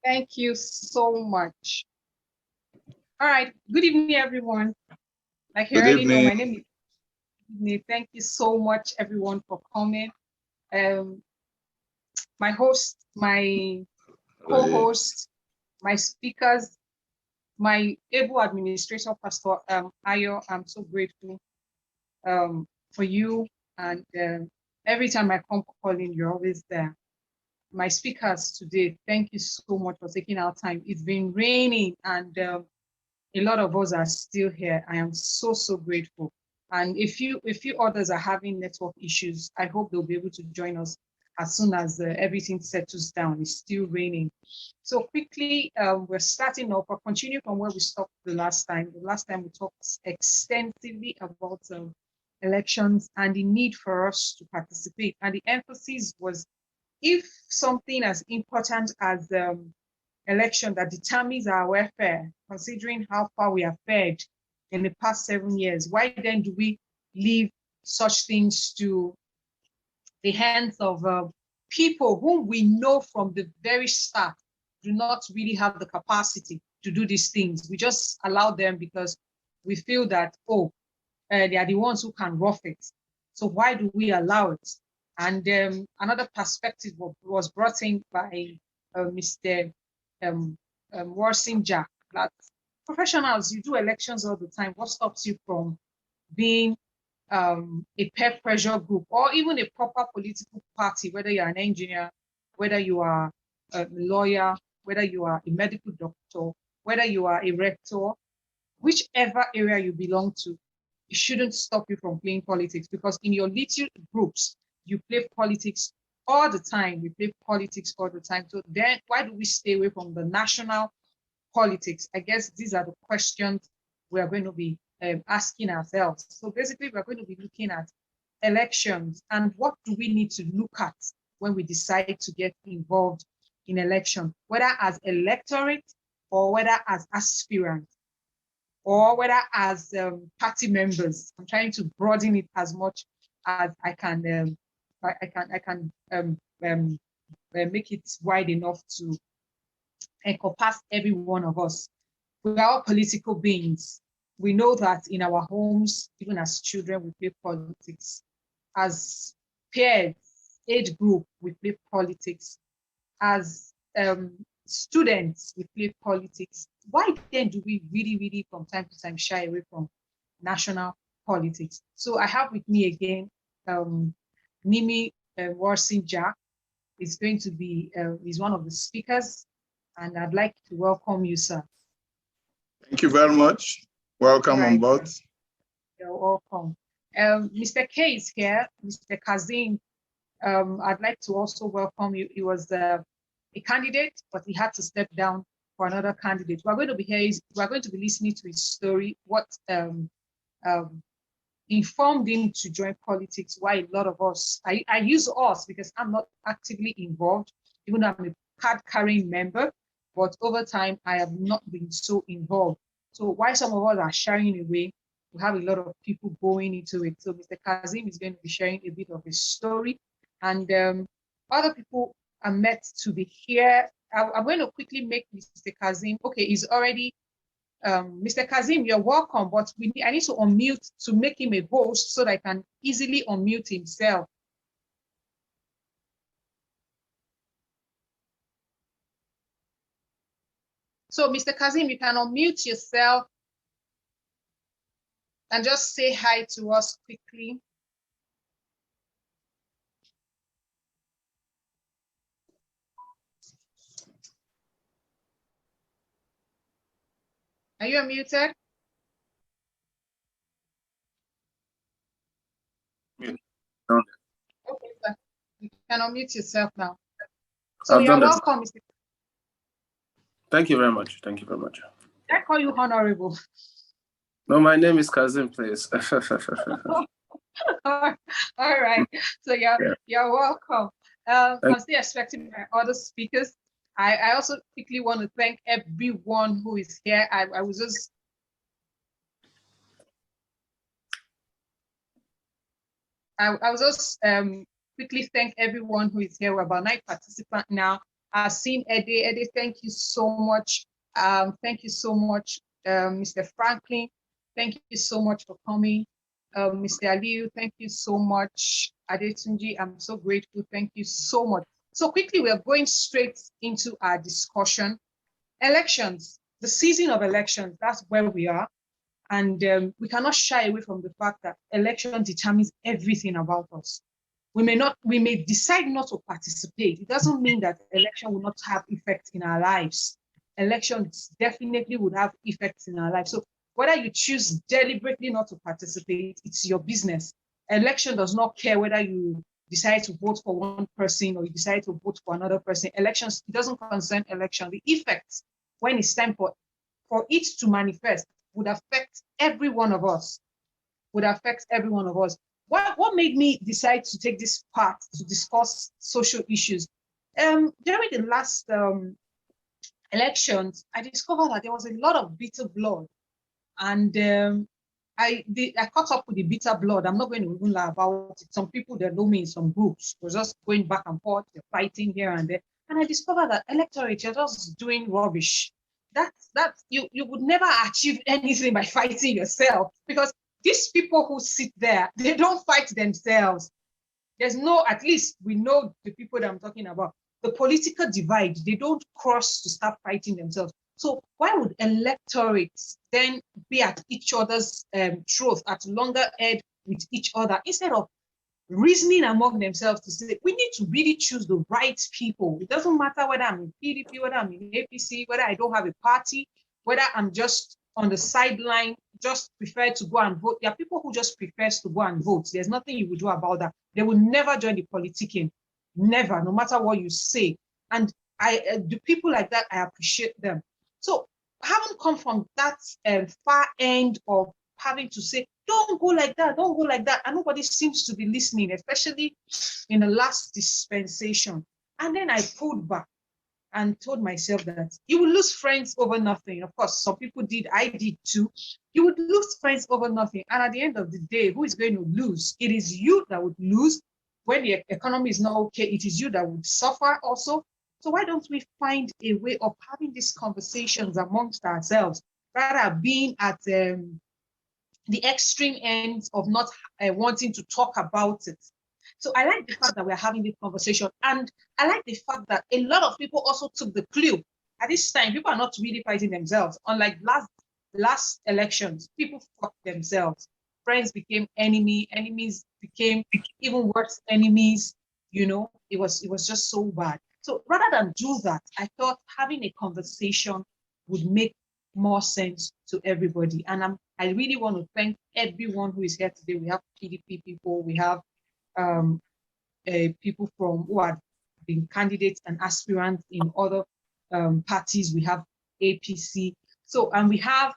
Thank you so much. All right. Good evening, everyone. Like you already know, my name is Sydney. Thank you so much, everyone, for coming. My host, my co-host, my speakers, my able administrator, Pastor Ayo. I'm so grateful for you. And every time I come calling, you're always there. My speakers today, thank you so much for taking our time. It's been raining and a lot of us are still here. I am so grateful. And if you others are having network issues, I hope they'll be able to join us as soon as everything settles down. It's still raining. So quickly, we're starting off. We'll continue from where we stopped the last time. The last time we talked extensively about elections and the need for us to participate. And the emphasis was, if something as important as election that determines our welfare, considering how far we have fared in the past 7 years, why then do we leave such things to the hands of people whom we know from the very start do not really have the capacity to do these things? We just allow them because we feel that, they are the ones who can rough it. So why do we allow it? And another perspective was brought in by Mr. Walson-jack, that professionals, you do elections all the time. What stops you from being a peer pressure group or even a proper political party, whether you're an engineer, whether you are a lawyer, whether you are a medical doctor, whether you are a rector, whichever area you belong to, it shouldn't stop you from playing politics, because in your little groups, you play politics all the time. We play politics all the time. So then why do we stay away from the national politics? I guess these are the questions we are going to be asking ourselves. So basically, we're going to be looking at elections and what do we need to look at when we decide to get involved in election, whether as electorate or whether as aspirants, or whether as party members. I'm trying to broaden it as much as I can. Make it wide enough to encompass every one of us. We are all political beings. We know that in our homes, even as children, we play politics. As peers, age group, we play politics. As students, we play politics. Why then do we really from time to time shy away from national politics? So I have with me again Nimi Walson-jack is going to be is one of the speakers, and I'd like to welcome you, sir. Thank you very much. Welcome on board. You're welcome. Mr. K is here. Mr. Kazim, I'd like to also welcome you. He was a candidate, but he had to step down for another candidate. We're going to be listening to his story, what informed him to join politics, why a lot of us, I use us because I'm not actively involved, even though I'm a card-carrying member, but over time, I have not been so involved. So why some of us are shying away, we have a lot of people going into it. So Mr. Kazim is going to be sharing a bit of his story, and other people are meant to be here. I'm going to quickly make Mr. Kazim, okay, he's already, Mr. Kazim, you're welcome, but I need to unmute to make him a host so that I can easily unmute himself. So Mr. Kazim, you can unmute yourself and just say hi to us quickly. Are you unmuted? Yeah. Okay, sir. You can unmute yourself now. So you're welcome, Mr. Thank you very much. Thank you very much. I call you honorable. No, my name is Kazim, please. All right. So you're welcome. I'm still expecting my other speakers. I also quickly want to thank everyone who is here. I was just quickly thank everyone who is here. We're about 9 participants now. I've seen Eddie. Eddie, thank you so much. Thank you so much, Mr. Franklin. Thank you so much for coming. Mr. Aliu, thank you so much. Adetunji, I'm so grateful. Thank you so much. So quickly, we are going straight into our discussion. Elections, the season of elections, that's where we are. And we cannot shy away from the fact that election determines everything about us. We may decide not to participate. It doesn't mean that election will not have effects in our lives. Elections definitely would have effects in our lives. So whether you choose deliberately not to participate, it's your business. Election does not care whether you decide to vote for one person or you decide to vote for another person. Elections, it doesn't concern election. The effects, when it's time for it to manifest, would affect every one of us, What made me decide to take this part to discuss social issues? During the last elections, I discovered that there was a lot of bitter blood. And I caught up with the bitter blood. I'm not going to even lie about it. Some people that know me in some groups were just going back and forth, they're fighting here and there. And I discovered that electorate, you're just doing rubbish. That you would never achieve anything by fighting yourself, because these people who sit there, they don't fight themselves. There's no, at least we know the people that I'm talking about, the political divide, they don't cross to start fighting themselves. So why would electorates then be at each other's throat, at loggerhead with each other, instead of reasoning among themselves to say, we need to really choose the right people. It doesn't matter whether I'm in PDP, whether I'm in APC, whether I don't have a party, whether I'm just on the sideline, just prefer to go and vote. There are people who just prefers to go and vote. There's nothing you would do about that. They will never join the politicking, never, no matter what you say. And the people like that, I appreciate them. So I haven't come from that far end of having to say, don't go like that, don't go like that. And nobody seems to be listening, especially in the last dispensation. And then I pulled back and told myself that you will lose friends over nothing. Of course, some people did, I did too. You would lose friends over nothing. And at the end of the day, who is going to lose? It is you that would lose. When the economy is not okay, it is you that would suffer also. So why don't we find a way of having these conversations amongst ourselves, rather being at the extreme ends of not wanting to talk about it? So I like the fact that we're having this conversation. And I like the fact that a lot of people also took the clue. At this time, people are not really fighting themselves. Unlike last elections, people fought themselves. Friends became enemies became even worse enemies. It was just so bad. So rather than do that, I thought having a conversation would make more sense to everybody. And I really want to thank everyone who is here today. We have PDP people, we have people who have been candidates and aspirants in other parties. We have APC. So, and we have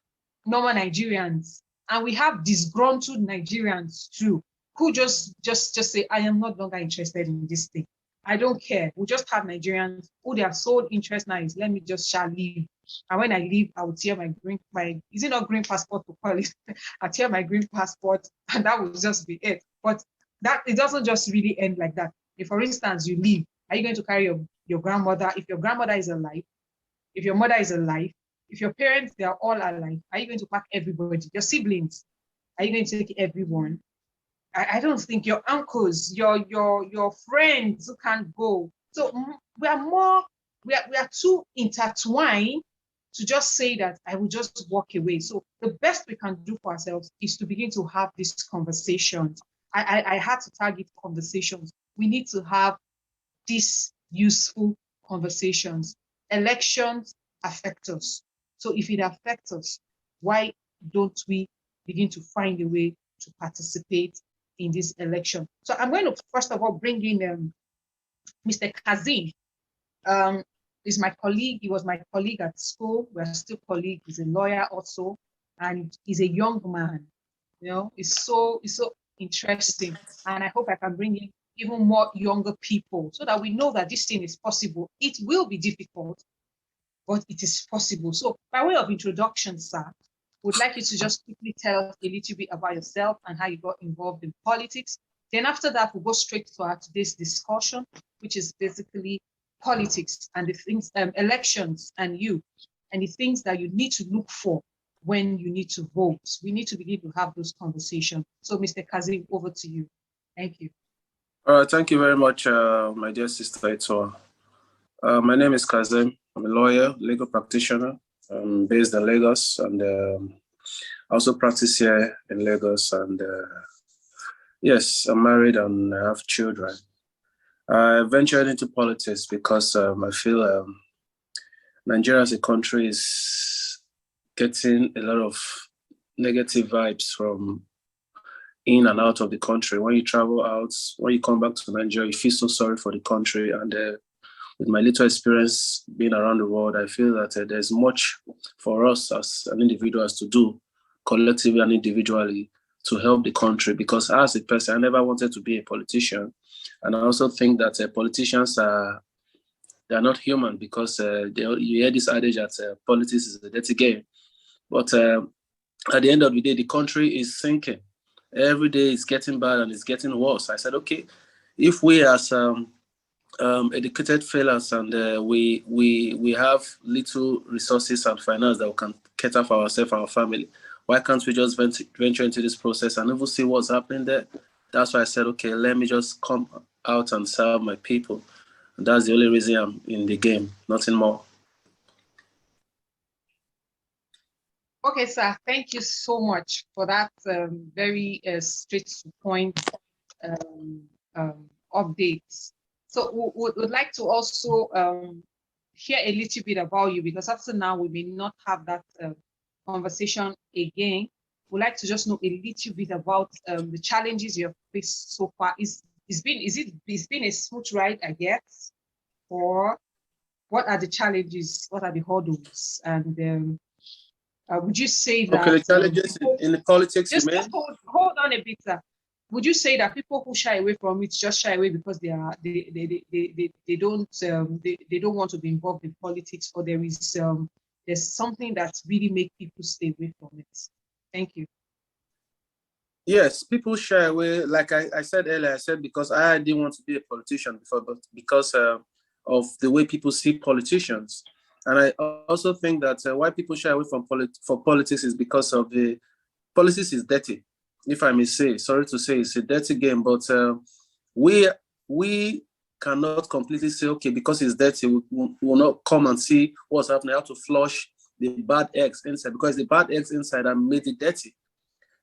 normal Nigerians, and we have disgruntled Nigerians too, who just say, I am not longer interested in this thing. I don't care. We just have Nigerians who their sole interest now is, let me just shall leave. And when I leave, I will tear is it not green passport to call it? I tear my green passport, and that will just be it. But that it doesn't just really end like that. If, for instance, you leave, are you going to carry your grandmother? If your grandmother is alive, if your mother is alive, if your parents, they are all alive, are you going to pack everybody? Your siblings, are you going to take everyone? I don't think your uncles, your friends who can't go. So we are too intertwined to just say that I will just walk away. So the best we can do for ourselves is to begin to have these conversations. I had to target conversations. We need to have these useful conversations. Elections affect us. So if it affects us, why don't we begin to find a way to participate in this election? So I'm going to first of all bring in Mr. Kazim. He's my colleague. He was my colleague at school. We're still colleagues. He's a lawyer also, and he's a young man. It's so interesting, and I hope I can bring in even more younger people so that we know that this thing is possible. It will be difficult, but it is possible. So by way of introduction, sir, would like you to just quickly tell us a little bit about yourself and how you got involved in politics. Then after that, we'll go straight to our today's discussion, which is basically politics and the things, elections and the things that you need to look for when you need to vote. We need to begin to have those conversations. So, Mr. Kazim, over to you. Thank you. All right, thank you very much, my dear sister Etoa. My name is Kazim. I'm a lawyer, legal practitioner. I'm based in Lagos, and I also practice here in Lagos. And yes, I'm married and I have children. I ventured into politics because I feel Nigeria as a country is getting a lot of negative vibes from in and out of the country. When you travel out, when you come back to Nigeria, you feel so sorry for the country. And with my little experience being around the world, I feel that there's much for us as an individual to do, collectively and individually, to help the country. Because as a person, I never wanted to be a politician. And I also think that politicians they're not human, because you hear this adage that politics is a dirty game. But at the end of the day, the country is sinking. Every day it's getting bad and it's getting worse. I said, okay, if we as educated fellows and we have little resources and finance that we can cater for ourselves and our family, why can't we just venture into this process and even see what's happening there? That's why I said, okay, let me just come out and serve my people. And that's the only reason I'm in the game, nothing more. Okay, sir, thank you so much for that very straight to point updates. So we would like to also hear a little bit about you, because after now we may not have that conversation again. We'd like to just know a little bit about the challenges you have faced so far. It's been a smooth ride, I guess, or what are the challenges? What are the hurdles? And would you say that? Okay, the challenges in the politics, just you mean? Hold on a bit, sir. Would you say that people who shy away from it just shy away because they don't want to be involved in politics, or there's something that really make people stay away from it? Thank you. Yes, people shy away. Like I said earlier, I said because I didn't want to be a politician before, but because of the way people see politicians. And I also think that why people shy away from politics is because of the politics is dirty, if I may say. Sorry to say, it's a dirty game, but we cannot completely say, okay, because it's dirty, we will not come and see what's happening, how to flush the bad eggs inside, because the bad eggs inside are made it dirty.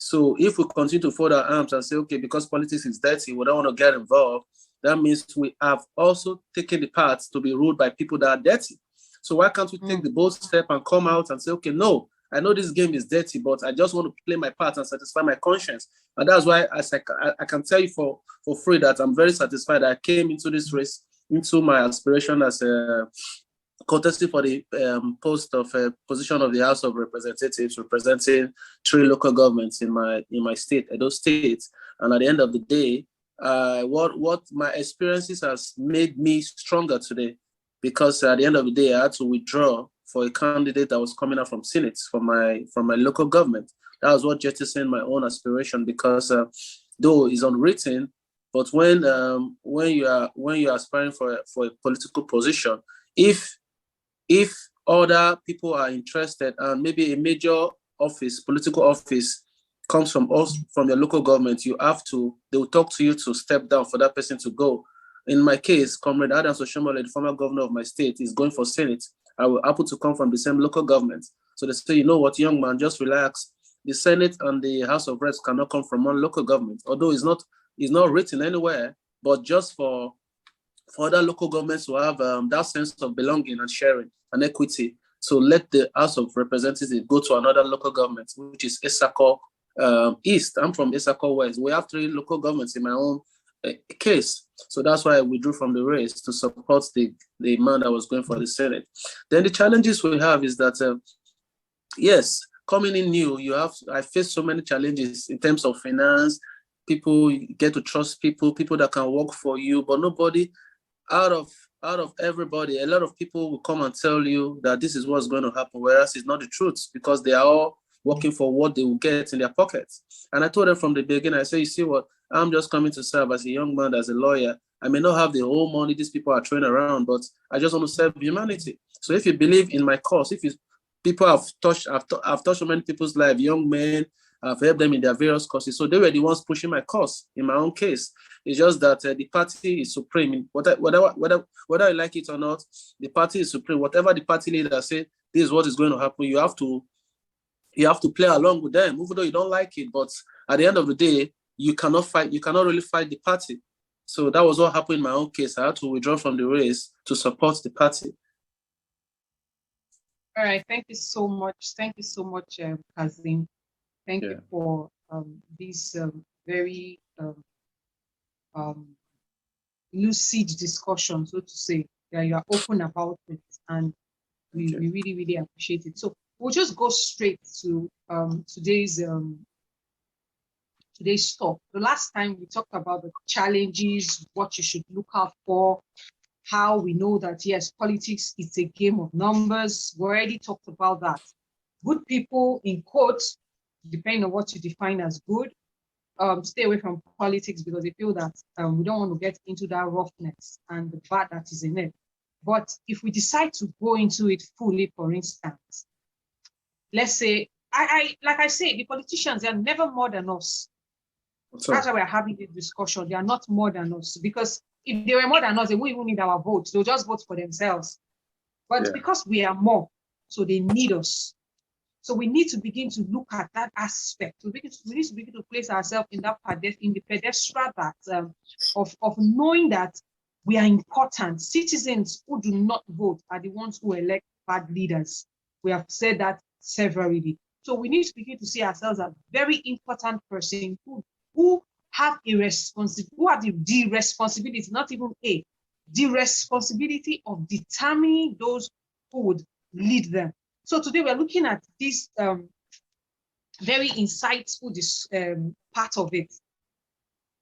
So if we continue to fold our arms and say, okay, because politics is dirty, we don't want to get involved, that means we have also taken the path to be ruled by people that are dirty. So why can't we take the bold step and come out and say, okay, no, I know this game is dirty, but I just want to play my part and satisfy my conscience. And that's why I can tell you for free that I'm very satisfied that I came into this race, into my aspiration as a contesting for the post of position of the House of Representatives, representing 3 local governments in my state, Edo State. And at the end of the day, what my experiences has made me stronger today, because at the end of the day, I had to withdraw for a candidate that was coming out from Senate, from my local government. That was what jettisoned my own aspiration, because though it's unwritten, but when you are aspiring for a political position, if other people are interested and maybe a major office, political office, comes from your local government, they will talk to you to step down for that person to go. In my case, Comrade Adams Oshomole, the former governor of my state, is going for Senate. I will happen to come from the same local government. So they say, you know what, young man, just relax. The Senate and the House of Reps cannot come from one local government, although it's not written anywhere, but just for other local governments to have that sense of belonging and sharing and equity. So let the House of Representatives go to another local government, which is Esako East. I'm from Esako West. We have 3 local governments in my own case. So that's why I withdrew from the race to support the man that was going for the Senate. Then the challenges we have is that, yes, coming in new, I faced so many challenges in terms of finance. People get to trust people that can work for you, but nobody out of everybody, a lot of people will come and tell you that this is what's going to happen, whereas it's not the truth, because they are all working for what they will get in their pockets. And I told them from the beginning, I say, you see what, I'm just coming to serve as a young man, as a lawyer. I may not have the whole money these people are throwing around, but I just want to serve humanity. So if you believe in my cause, people I've touched so many people's lives, young men, I've helped them in their various causes. So they were the ones pushing my cause. In my own case, it's just that the party is supreme. Whether I like it or not, the party is supreme. Whatever the party leader say, this is what is going to happen. You have to play along with them, even though you don't like it. But at the end of the day, you cannot fight. You cannot really fight the party. So that was what happened in my own case. I had to withdraw from the race to support the party. All right. Thank you so much. Thank you so much, Kazim. Thank you for this very lucid discussion, so to say, that you are open about it, and we really, really appreciate it. So we'll just go straight to today's talk. The last time we talked about the challenges, what you should look out for, how we know that, yes, politics is a game of numbers. We already talked about that. Good people, in quotes, depending on what you define as good, stay away from politics because they feel that we don't want to get into that roughness and the bad that is in it. But if we decide to go into it fully, for instance, let's say, like I say, the politicians, they are never more than us. That's why we're having this discussion. They are not more than us, because if they were more than us, they wouldn't even need our votes. They'll just vote for themselves. But because we are more, so they need us. So we need to begin to look at that aspect. We need to begin to place ourselves in the pedestal that of knowing that we are important. Citizens who do not vote are the ones who elect bad leaders. We have said that severally. So we need to begin to see ourselves as very important person who have a responsibility, who have the responsibility, not even the responsibility of determining those who would lead them. So today we're looking at this very insightful part of it.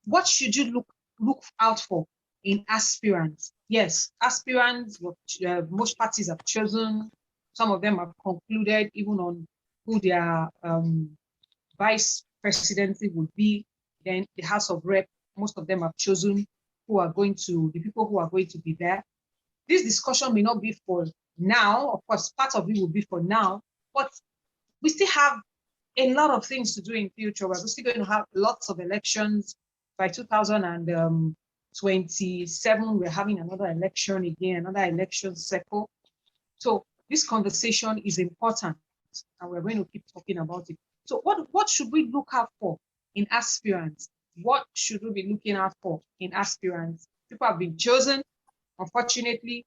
What should you look out for in aspirants? Yes, aspirants, most parties have chosen. Some of them have concluded even on who their vice presidency would be. Then the House of Rep, most of them have chosen the people who are going to be there. This discussion may not be for now. Of course, part of it will be for now, but we still have a lot of things to do in future. We're still going to have lots of elections. By 2027, we're having another election again, another election cycle. So this conversation is important, and we're going to keep talking about it. So what should we look out for in aspirants? What should we be looking out for in aspirants? People have been chosen. Unfortunately,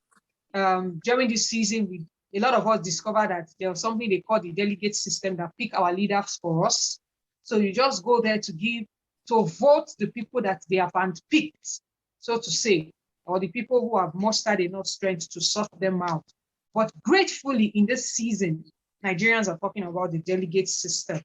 during this season, a lot of us discovered that there was something they call the delegate system that pick our leaders for us. So you just go there to vote the people that they have handpicked, so to say, or the people who have mustered enough strength to sort them out. But gratefully, in this season, Nigerians are talking about the delegate system.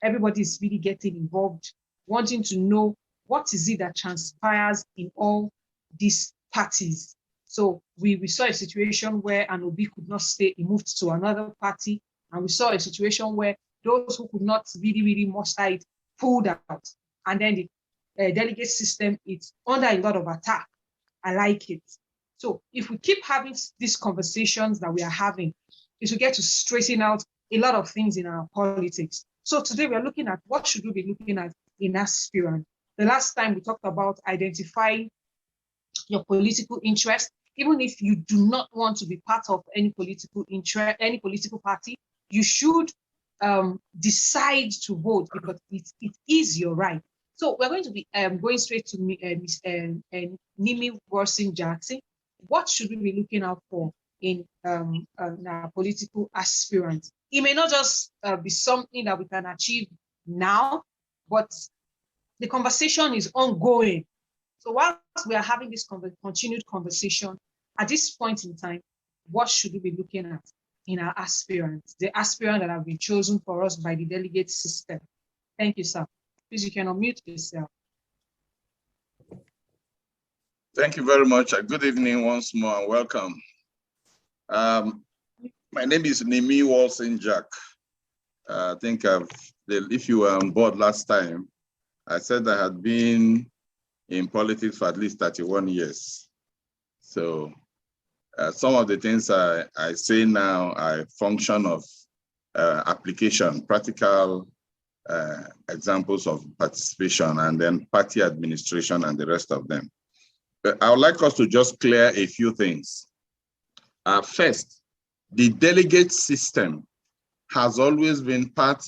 Everybody is really getting involved, wanting to know what is it that transpires in all these parties. So we saw a situation where an Obi could not stay, he moved to another party. And we saw a situation where those who could not really muster it pulled out. And then the delegate system is under a lot of attack. I like it. So if we keep having these conversations that we are having, it will get to straighten out a lot of things in our politics. So today we're looking at what should we be looking at in aspirant. The last time we talked about identifying your political interest. Even if you do not want to be part of any political interest, any political party, you should decide to vote because it is your right. So we're going to be going straight to Ms. Nimi Walson-jack. What should we be looking out for in our political aspirants? It may not just be something that we can achieve now, but the conversation is ongoing. So whilst we are having this continued conversation, at this point in time, what should we be looking at in our aspirants, the aspirants that have been chosen for us by the delegate system? Thank you, sir. Please, you can unmute yourself. Thank you very much. Good evening once more and welcome. My name is Nimi Walson-jack. I think if you were on board last time, I said I had been in politics for at least 31 years. So some of the things I say now are a function of application, practical examples of participation, and then party administration and the rest of them. But I would like us to just clear a few things. First, the delegate system has always been part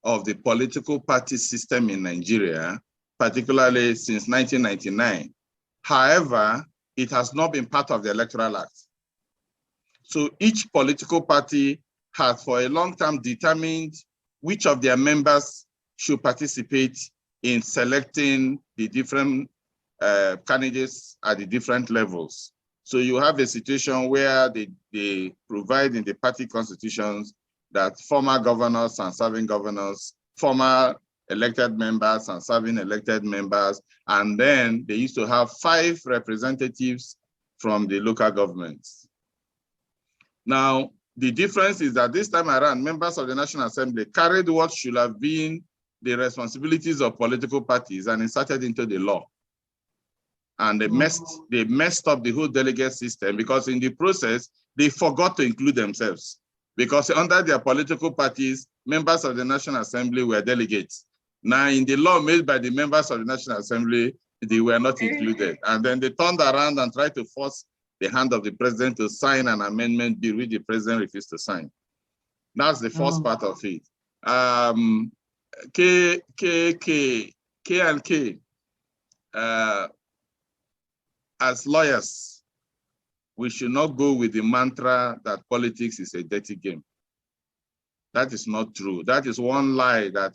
of the political party system in Nigeria, particularly since 1999. However, it has not been part of the Electoral Act. So each political party has for a long time determined which of their members should participate in selecting the different candidates at the different levels. So you have a situation where they provide in the party constitutions that former governors and serving governors, former elected members and serving elected members, and then they used to have 5 representatives from the local governments. Now, the difference is that this time around, members of the National Assembly carried what should have been the responsibilities of political parties and inserted into the law. And they messed up the whole delegate system, because in the process, they forgot to include themselves. Because under their political parties, members of the National Assembly were delegates. Now, in the law made by the members of the National Assembly, they were not included. And then they turned around and tried to force the hand of the president to sign an amendment bill which the president refused to sign. That's the first part of it. K, as lawyers, we should not go with the mantra that politics is a dirty game. That is not true. That is one lie that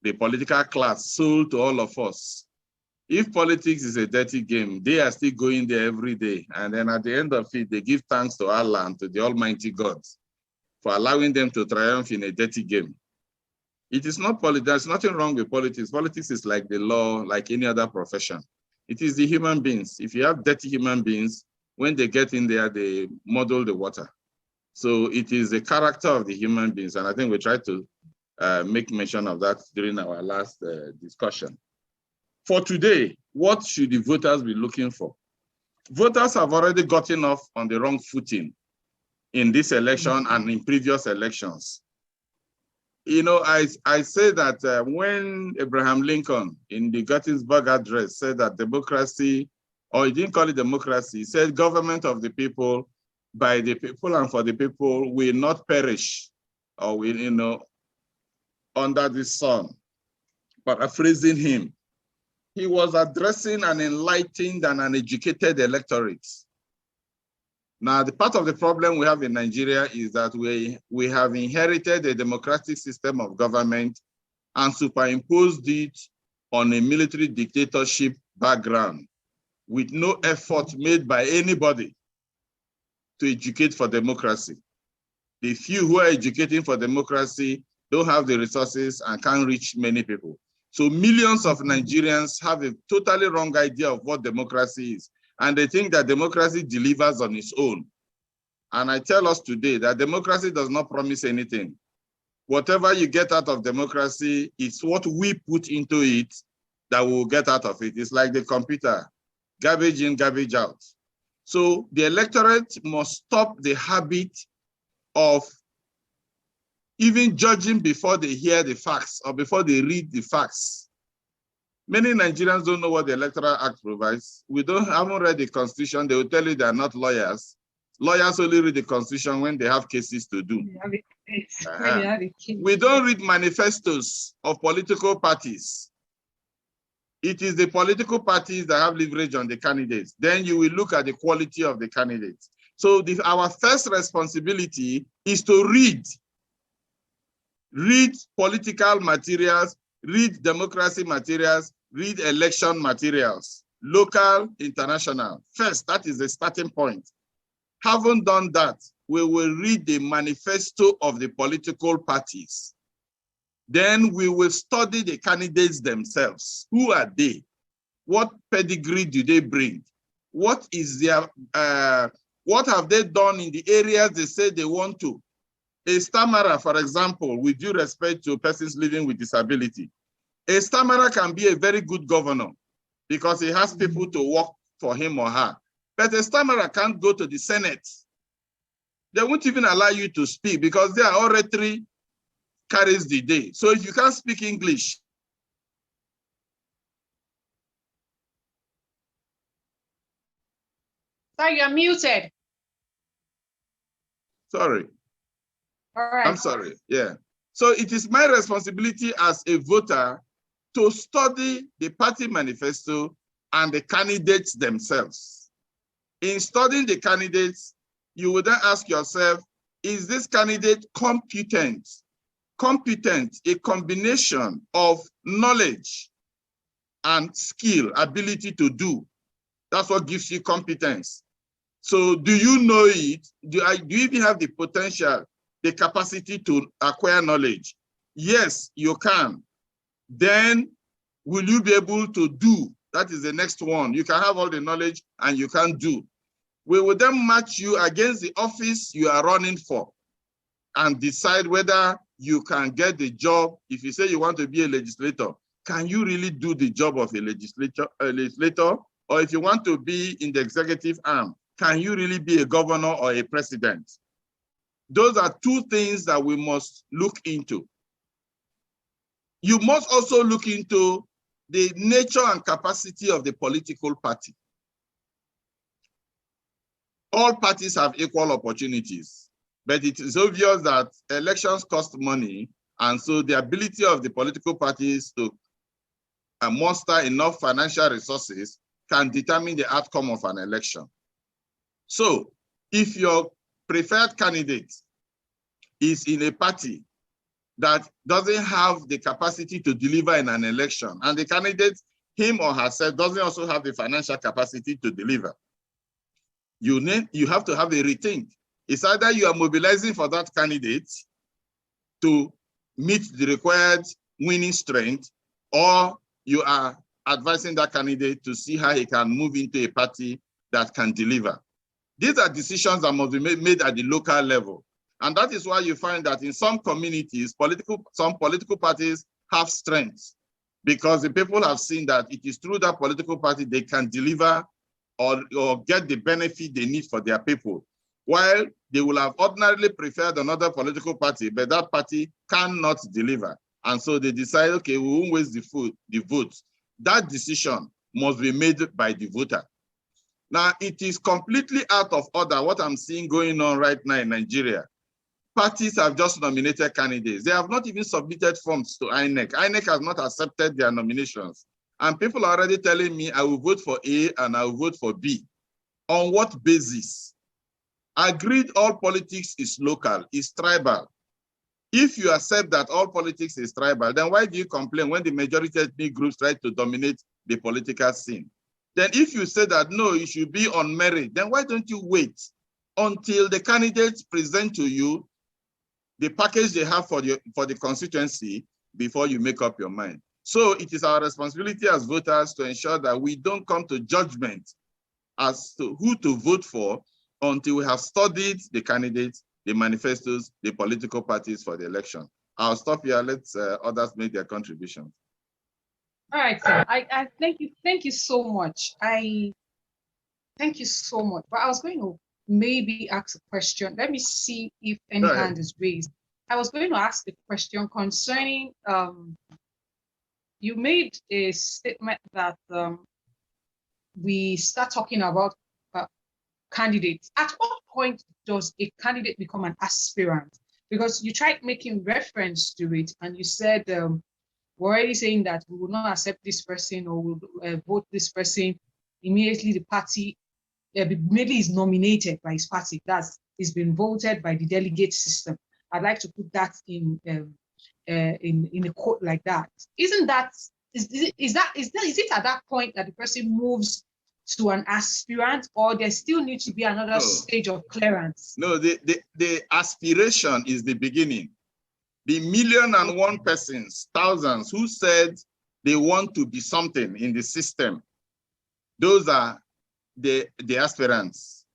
the political class sold to all of us. If politics is a dirty game, they are still going there every day. And then at the end of it, they give thanks to Allah and to the Almighty God for allowing them to triumph in a dirty game. It is not politics. There's nothing wrong with politics. Politics is like the law, like any other profession. It is the human beings. If you have dirty human beings, when they get in there, they muddle the water. So it is the character of the human beings. And I think we tried to make mention of that during our last discussion. For today, what should the voters be looking for? Voters have already gotten off on the wrong footing in this election and in previous elections. You know, I say that when Abraham Lincoln in the Gettysburg Address said that democracy, or he didn't call it democracy, he said government of the people, by the people and for the people will not perish, or will, you know, under the sun. Paraphrasing him, he was addressing an enlightened and an educated electorate. Now, the part of the problem we have in Nigeria is that we have inherited a democratic system of government and superimposed it on a military dictatorship background with no effort made by anybody to educate for democracy. The few who are educating for democracy don't have the resources and can't reach many people. So millions of Nigerians have a totally wrong idea of what democracy is. And they think that democracy delivers on its own. And I tell us today that democracy does not promise anything. Whatever you get out of democracy is what we put into it that we'll get out of it. It's like the computer, garbage in, garbage out. So the electorate must stop the habit of even judging before they hear the facts or before they read the facts. Many Nigerians don't know what the Electoral Act provides. Haven't read the Constitution. They will tell you they are not lawyers. Lawyers only read the Constitution when they have cases to do. We don't read manifestos of political parties. It is the political parties that have leverage on the candidates. Then you will look at the quality of the candidates. So our first responsibility is to read political materials, read democracy materials, read election materials, local, international. First, that is the starting point. Having done that, we will read the manifesto of the political parties. Then we will study the candidates themselves. Who are they? What pedigree do they bring? What is their, what have they done in the areas they say they want to? A stammerer, for example, with due respect to persons living with disability, a stammerer can be a very good governor because he has people to work for him or her. But a stammerer can't go to the Senate. They won't even allow you to speak because their oratory carries the day. So if you can't speak English, Sir, you're muted. sorry. All right. I'm sorry. Yeah. So it is my responsibility as a voter to study the party manifesto and the candidates themselves. In studying the candidates, you would then ask yourself, is this candidate competent? Competent, a combination of knowledge and skill, ability to do. That's what gives you competence. So do you know it? Do you even have the potential, the capacity to acquire knowledge? Yes, you can. Then will you be able to do? That is the next one. You can have all the knowledge and you can do. We will then match you against the office you are running for and decide whether you can get the job. If you say you want to be a legislator, can you really do the job of a legislator? Or if you want to be in the executive arm, can you really be a governor or a president? Those are two things that we must look into. You must also look into the nature and capacity of the political party. All parties have equal opportunities, but it is obvious that elections cost money, and so the ability of the political parties to muster enough financial resources can determine the outcome of an election. So if your preferred candidate is in a party that doesn't have the capacity to deliver in an election, and the candidate, him or herself, doesn't also have the financial capacity to deliver, you have to have a rethink. It's either you are mobilizing for that candidate to meet the required winning strength, or you are advising that candidate to see how he can move into a party that can deliver. These are decisions that must be made at the local level. And that is why you find that in some communities, some political parties have strength, because the people have seen that it is through that political party they can deliver or get the benefit they need for their people. While they will have ordinarily preferred another political party, but that party cannot deliver. And so they decide, okay, we won't waste the vote. That decision must be made by the voter. Now, it is completely out of order what I'm seeing going on right now in Nigeria. Parties have just nominated candidates. They have not even submitted forms to INEC. INEC has not accepted their nominations. And people are already telling me I will vote for A and I will vote for B. On what basis? Agreed all politics is local, is tribal. If you accept that all politics is tribal, then why do you complain when the majority ethnic groups try to dominate the political scene? Then if you say that, no, it should be on merit, then why don't you wait until the candidates present to you the package they have for the constituency before you make up your mind? So it is our responsibility as voters to ensure that we don't come to judgment as to who to vote for until we have studied the candidates, the manifestos, the political parties for the election. I'll stop here. Let others make their contributions. All right, sir. I thank you. Thank you so much. Thank you so much. But I was going to maybe ask a question. Let me see if any hand is raised. I was going to ask a question concerning, you made a statement that we start talking about candidates. At what point does a candidate become an aspirant? Because you tried making reference to it and you said, we're already saying that we will not accept this person or will vote this person. Immediately the party, maybe is nominated by his party. It's been voted by the delegate system. I'd like to put that in a quote like that. Isn't that, is it at that point that the person moves to an aspirant, or there still needs to be another stage of clearance? No, the aspiration is the beginning. The 1,000,001 persons, thousands who said they want to be something in the system, those are the aspirants.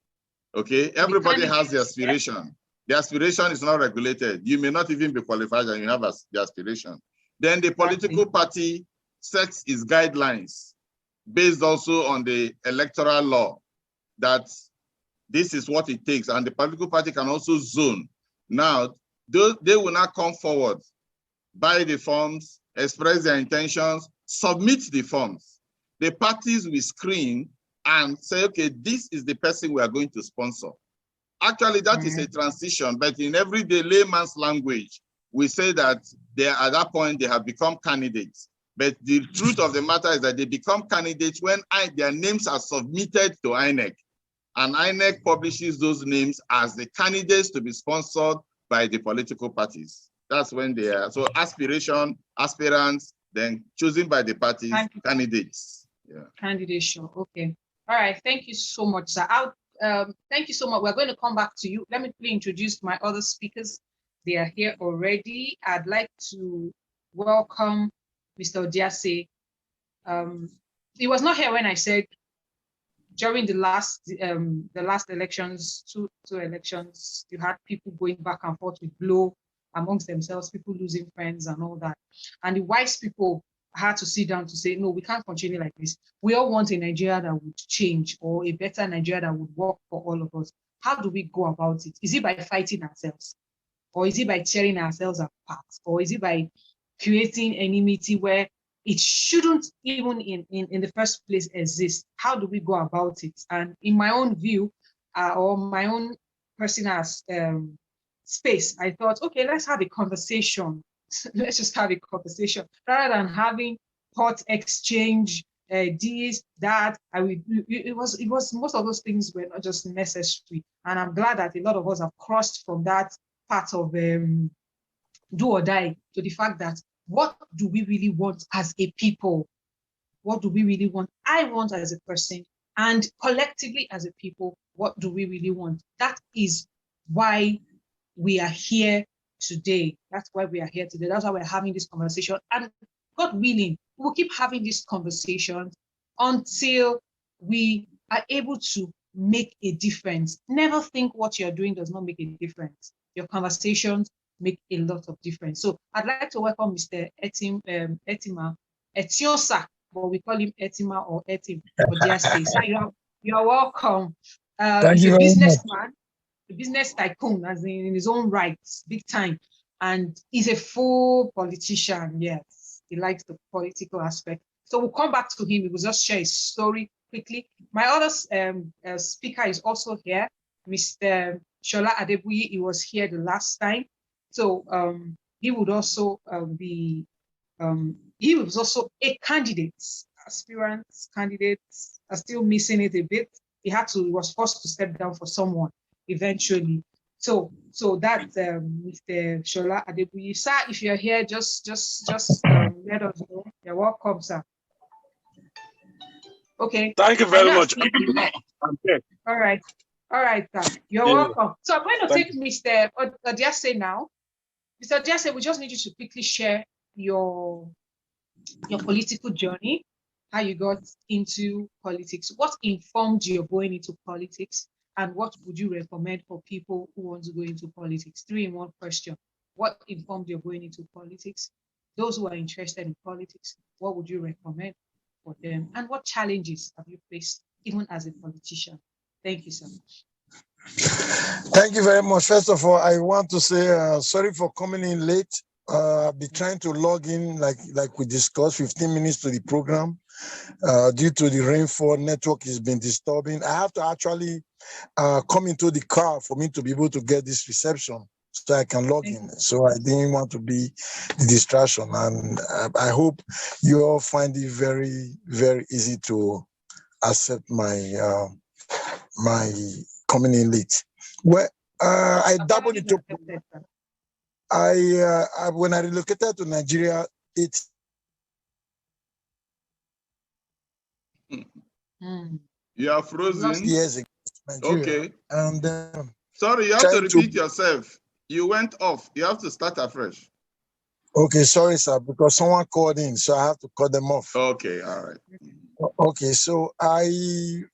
Okay, everybody has the aspiration. Yeah. The aspiration is not regulated. You may not even be qualified and you have the aspiration. Then the political party sets its guidelines. based also on the electoral law, that this is what it takes, and the political party can also zone. Now, they will not come forward, buy the forms, express their intentions, submit the forms. The parties will screen and say, okay, this is the person we are going to sponsor. Actually, that is a transition, but in everyday layman's language, we say that they, at that point, they have become candidates. But the truth of the matter is that they become candidates when their names are submitted to INEC. And INEC publishes those names as the candidates to be sponsored by the political parties. That's when they are. So aspiration, aspirants, then chosen by the parties, candidates. Yeah. Candidation. Okay. All right. Thank you so much, sir. Thank you so much. We're going to come back to you. Let me quickly introduce my other speakers. They are here already. I'd like to welcome Mr. Odiase. He was not here when I said during the last elections, two elections, you had people going back and forth with blow amongst themselves, people losing friends and all that. And the wise people had to sit down to say, no, we can't continue like this. We all want a Nigeria that would change, or a better Nigeria that would work for all of us. How do we go about it? Is it by fighting ourselves? Or is it by tearing ourselves apart? Or is it by creating enmity where it shouldn't even in the first place exist? How do we go about it? And in my own view, or my own personal space, I thought, okay, let's have a conversation. Let's just have a conversation rather than having hot exchange, this, that. It was most of those things were not just necessary. And I'm glad that a lot of us have crossed from that part of do or die to the fact that what do we really want as a people? What do we really want? I want as a person, and collectively as a people, what do we really want? That is why we are here today. That's why we are here today. That's why we're having this conversation. And God willing, we'll keep having this conversation until we are able to make a difference. Never think what you're doing does not make a difference. Your conversations make a lot of difference. So I'd like to welcome Mr. Etima Etiosa, but we call him Etima or Etim Odiase. So you're welcome. He's a businessman, a business tycoon, as in his own rights, big time. And he's a full politician, yes. He likes the political aspect. So we'll come back to him. He will just share his story quickly. My other speaker is also here, Mr. Shola Adebuyi. He was here the last time. So he would also he was also a candidate. Aspirants, candidates are still missing it a bit. He was forced to step down for someone eventually. So that Mr. Shola Adebuyi, sir, if you're here, just let us know. You're welcome, sir. Okay. Thank you very much. All right, sir. You're welcome. So I'm going to take Mr. Odiase now. Mr. Odiase, we just need you to quickly share your political journey, how you got into politics, what informed you going into politics, and what would you recommend for people who want to go into politics? 3-in-1 question. What informed you going into politics? Those who are interested in politics, what would you recommend for them? And what challenges have you faced even as a politician? Thank you so much. Thank you very much. First of all, I want to say sorry for coming in late. I've been trying to log in, like we discussed, 15 minutes to the program. Due to the rainfall, network has been disturbing. I have to actually come into the car for me to be able to get this reception so I can log in. So I didn't want to be the distraction. And I hope you all find it very, very easy to accept my my coming in late. Well, I doubled into. When I relocated to Nigeria, You are frozen. Years ago, Nigeria. Okay. And sorry, you have to repeat yourself. You went off. You have to start afresh. Okay, sorry, sir, because someone called in, so I have to cut them off. Okay, all right. Okay, so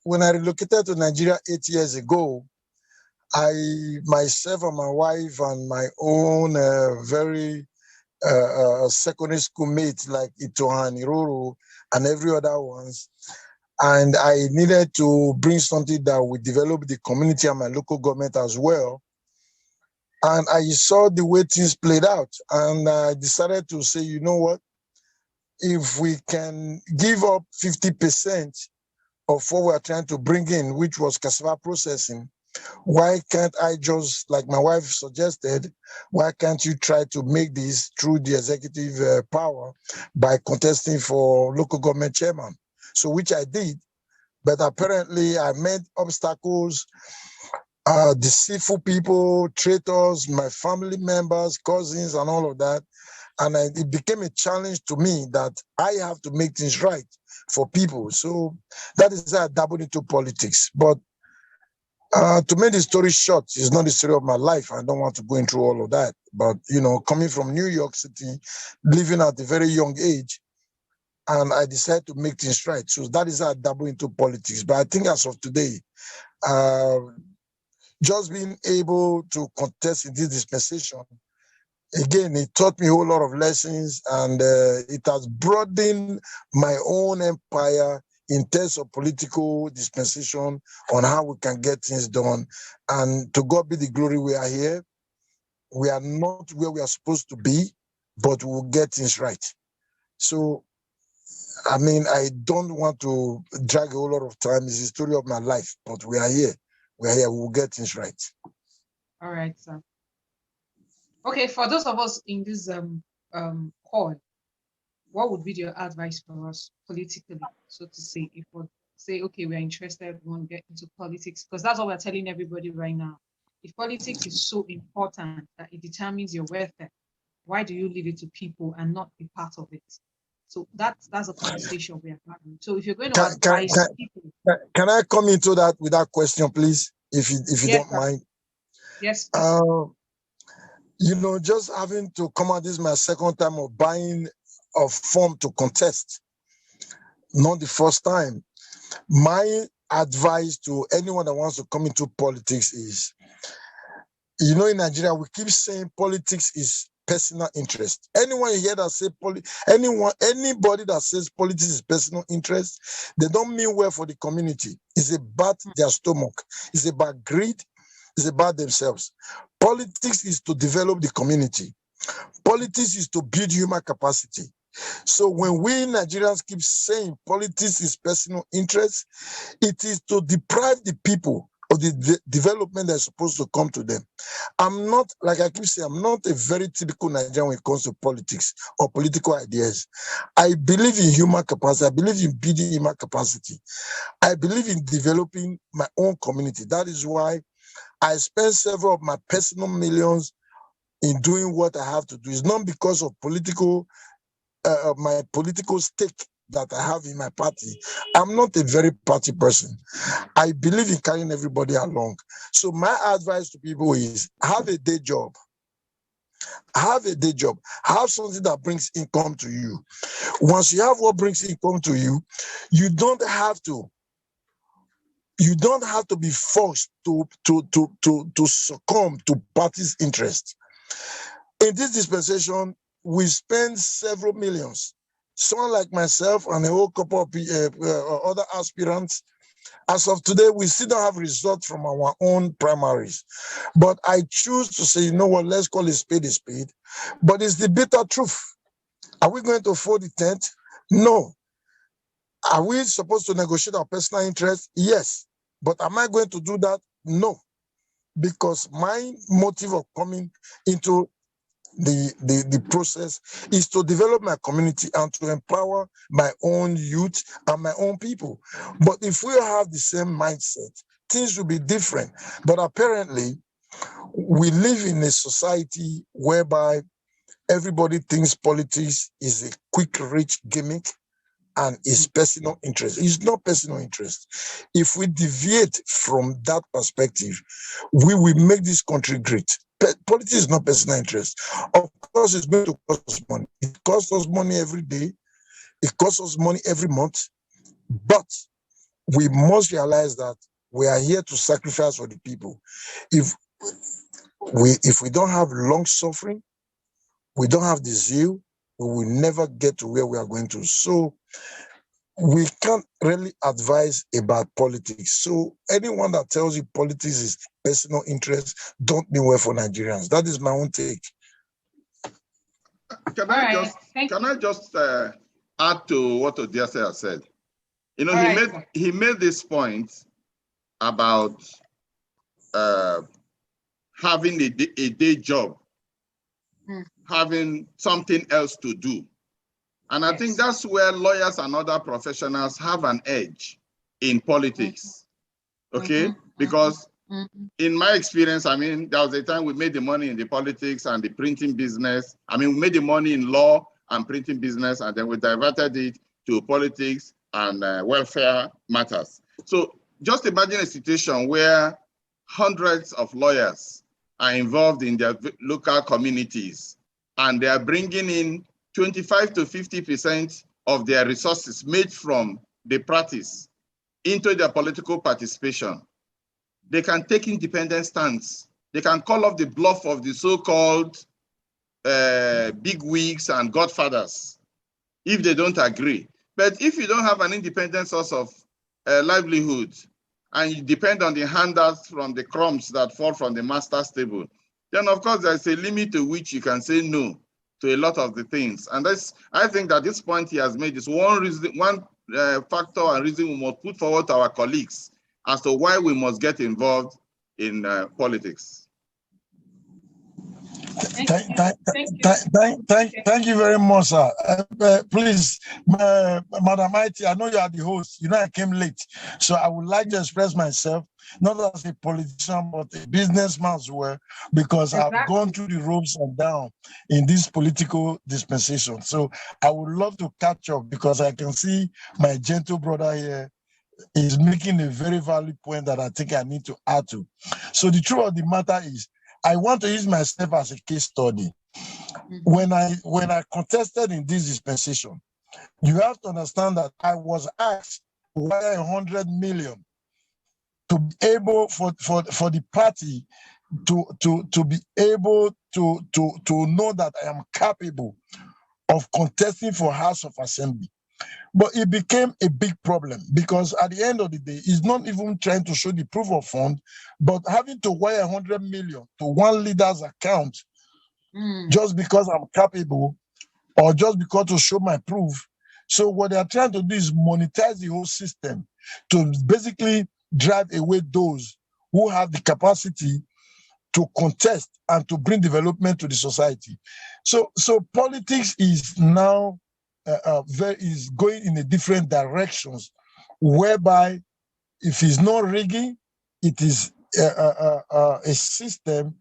when I relocated to Nigeria 8 years ago, myself and my wife and my own very secondary school mates like Itohan, Iroro, and every other ones, And I needed to bring something that would develop the community and my local government as well. And I saw the way things played out. And I decided to say, you know what? If we can give up 50% of what we're trying to bring in, which was cassava processing, why can't I just, like my wife suggested, why can't you try to make this through the executive power by contesting for local government chairman? So which I did, but apparently I met obstacles, deceitful people, traitors, my family members, cousins, and all of that. And it became a challenge to me that I have to make things right for people. So that is how I dabbled into politics. But to make the story short, it's not the story of my life. I don't want to go into all of that. But, you know, coming from New York City, living at a very young age, and I decided to make things right. So that is how I dabble into politics. But I think as of today, just being able to contest in this dispensation, again, it taught me a whole lot of lessons, and it has broadened my own empire in terms of political dispensation on how we can get things done. And to God be the glory, we are here. We are not where we are supposed to be, but we'll get things right. So, I mean, I don't want to drag a whole lot of time. It's the story of my life, but we are here. We are here. We will get things right. All right, sir. Okay, for those of us in this call, what would be your advice for us politically, so to say, if we say, okay, we're interested, we want to get into politics, because that's what we're telling everybody right now. If politics is so important that it determines your welfare, why do you leave it to people and not be part of it? So that's a conversation we are having. So if you're going to advise people, can I come into that with that question, please, if you yes, don't sir. mind? Yes. You know, just having to come out, this is my second time of buying a form to contest, not the first time. My advice to anyone that wants to come into politics is, you know, in Nigeria, we keep saying politics is personal interest. Anyone you hear that say anybody that says politics is personal interest, they don't mean well for the community. It's about their stomach. It's about greed. It's about themselves. Politics is to develop the community. Politics is to build human capacity. So when we Nigerians keep saying politics is personal interest, it is to deprive the people of the development that's supposed to come to them. I'm not, like I keep saying, I'm not a very typical Nigerian when it comes to politics or political ideas. I believe in human capacity. I believe in building human capacity. I believe in developing my own community. That is why I spend several of my personal millions in doing what I have to do. It's not because of my political stake that I have in my party. I'm not a very party person. I believe in carrying everybody along. So my advice to people is have a day job. Have a day job. Have something that brings income to you. Once you have what brings income to you, you don't have to be forced to succumb to party's interest. In this dispensation, we spend several millions. Someone like myself and a whole couple of other aspirants, as of today, we still don't have results from our own primaries. But I choose to say, you know what, let's call it spade a spade. But it's the bitter truth. Are we going to fold the tent? No. Are we supposed to negotiate our personal interests? Yes. But am I going to do that? No. Because my motive of coming into the process is to develop my community and to empower my own youth and my own people. But if we have the same mindset, things will be different. But apparently, we live in a society whereby everybody thinks politics is a quick, rich gimmick and is personal interest. It's not personal interest. If we deviate from that perspective, we will make this country great. Politics is not personal interest. Of course, it's going to cost us money. It costs us money every day. It costs us money every month. But we must realize that we are here to sacrifice for the people. If we don't have long suffering, we don't have the zeal, we will never get to where we are going to. So we can't really advise about politics. So anyone that tells you politics is personal interest don't mean well for Nigerians. That is my own take. Can I just add to what Odiase has said? You know, he made this point about having a day job, having something else to do. And I think that's where lawyers and other professionals have an edge in politics. Okay? Because in my experience, I mean, there was a time we made the money in the politics and the printing business. I mean, we made the money in law and printing business, and then we diverted it to politics and welfare matters. So just imagine a situation where hundreds of lawyers are involved in their local communities, and they are bringing in 25 to 50% of their resources made from the practice into their political participation. They can take independent stands. They can call off the bluff of the so-called big wigs and godfathers if they don't agree. But if you don't have an independent source of livelihood and you depend on the handouts from the crumbs that fall from the master's table, then of course there's a limit to which you can say no to a lot of the things. And that's, I think that this point he has made is one reason, factor and reason we must put forward to our colleagues as to why we must get involved in politics. Thank you very much, sir. Please, Madam Mighty, I know you are the host. You know I came late, so I would like to express myself, not as a politician, but a businessman as well, because I've gone through the ropes and down in this political dispensation. So I would love to catch up, because I can see my gentle brother here is making a very valid point that I think I need to add to. So the truth of the matter is, I want to use myself as a case study. When I contested in this dispensation, you have to understand that I was asked to wire 100 million to be able for the party to be able to know that I am capable of contesting for House of Assembly. But it became a big problem, because at the end of the day, it's not even trying to show the proof of fund, but having to wire 100 million to one leader's account just because I'm capable, or just because to show my proof. So what they are trying to do is monetize the whole system to basically drive away those who have the capacity to contest and to bring development to the society. So politics is now is going in a different directions, whereby if it's not rigging, it is a system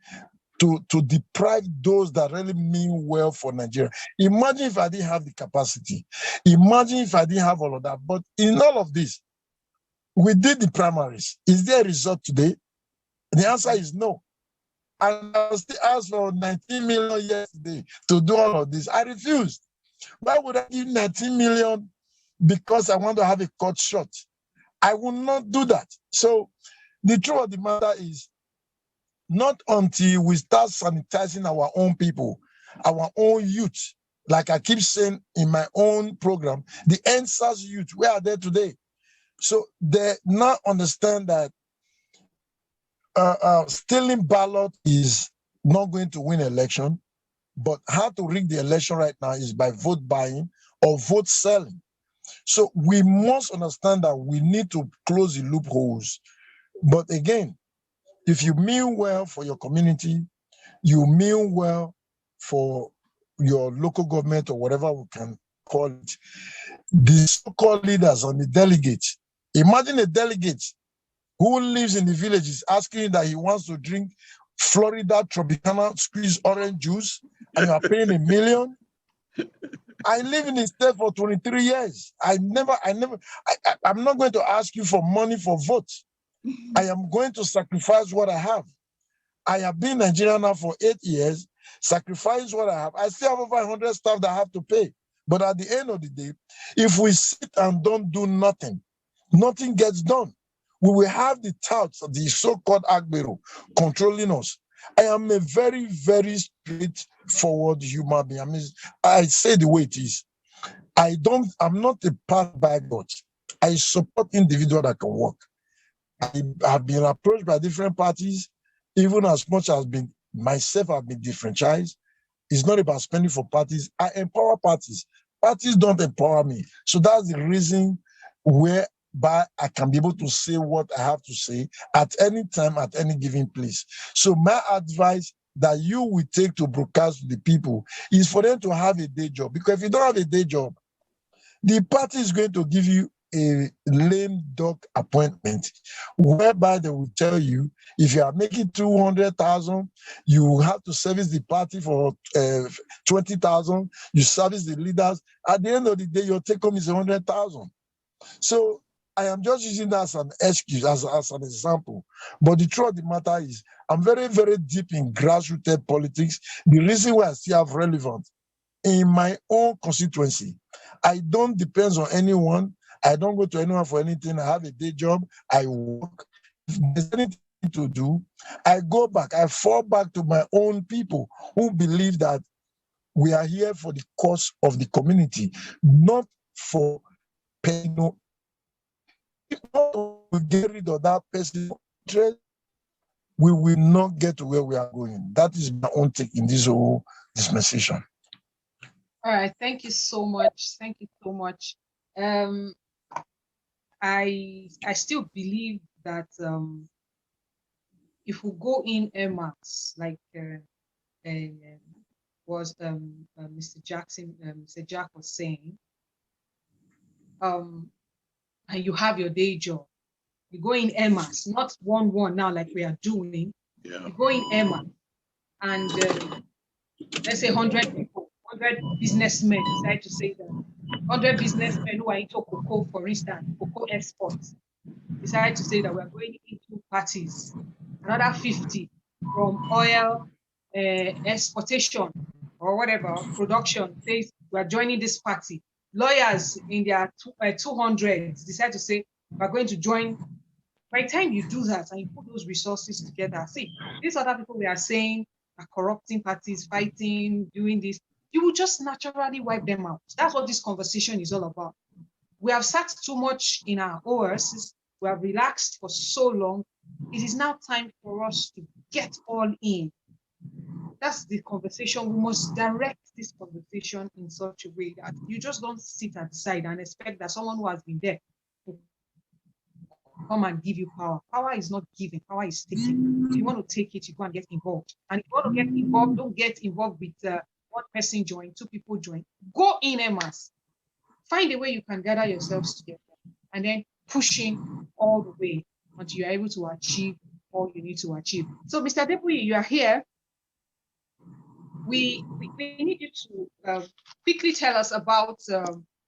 to deprive those that really mean well for Nigeria. Imagine if I didn't have the capacity. Imagine if I didn't have all of that. But in all of this, we did the primaries. Is there a result today? The answer is no. And I still asked for 19 million yesterday to do all of this. I refused. Why would I give 19 million because I want to have a cut shot? I will not do that. So the truth of the matter is, not until we start sanitizing our own people, our own youth, like I keep saying in my own program, the NSAS youth, where are they today? So they now understand that stealing ballot is not going to win election, but how to rig the election right now is by vote buying or vote selling. So we must understand that we need to close the loopholes. But again, if you mean well for your community, you mean well for your local government or whatever we can call it, the so-called leaders and the delegates. Imagine a delegate who lives in the villages asking that he wants to drink Florida Tropicana squeezed orange juice, and you are paying $1 million. I live in the state for 23 years. I'm not going to ask you for money for votes. I am going to sacrifice what I have. I have been Nigerian now for 8 years, sacrifice what I have. I still have over 100 staff that I have to pay. But at the end of the day, if we sit and don't do nothing, nothing gets done. We will have the touts of the so-called Agbero controlling us. I am a very, very straightforward human being. I mean, I say the way it is. I'm not a part by God. I support individual that can work. I have been approached by different parties, even as much as myself have been differentialized. It's not about spending for parties. I empower parties. Parties don't empower me. So that's the reason whereby I can be able to say what I have to say at any time, at any given place. So my advice that you will take to broadcast to the people is for them to have a day job. Because if you don't have a day job, the party is going to give you a lame duck appointment, whereby they will tell you if you are making 200,000, you have to service the party for 20,000. You service the leaders. At the end of the day, your take home is 100,000. So I am just using that as an excuse, as an example. But the truth of the matter is, I'm very, very deep in grassroots politics. The reason why I still have relevance in my own constituency, I don't depend on anyone. I don't go to anyone for anything. I have a day job. I work. If there's anything to do, I go back. I fall back to my own people who believe that we are here for the cause of the community, not for paying. If we get rid of that person, we will not get to where we are going. That is my own take in this whole dispensation. All right, thank you so much. Thank you so much. I still believe that if we go in mass, like was Mr. Jack was saying, and you have your day job, you go in mass, not 1-1 now like we are doing. Yeah. You go in mass, and let's say 100 people, 100 businessmen decide to say that 100 businessmen who are into cocoa, for instance, cocoa exports, decide to say that we're going into parties. Another 50 from oil exportation or whatever, production, says we're joining this party. Lawyers in their 200s decide to say we're going to join. By the time you do that and you put those resources together, see, these other people we are saying are corrupting parties, fighting, doing this, you will just naturally wipe them out. That's what this conversation is all about. We have sat too much in our ORs. We have relaxed for so long. It is now time for us to get all in. That's the conversation. We must direct this conversation in such a way that you just don't sit at the side and expect that someone who has been there to come and give you power. Power is not given, power is taken. If you want to take it, you go and get involved. And if you want to get involved, don't get involved with one person join, 2 people join. Go in mass. Find a way you can gather yourselves together and then pushing all the way until you are able to achieve all you need to achieve. So, Mr. Deputy, you are here. We need you to quickly tell us about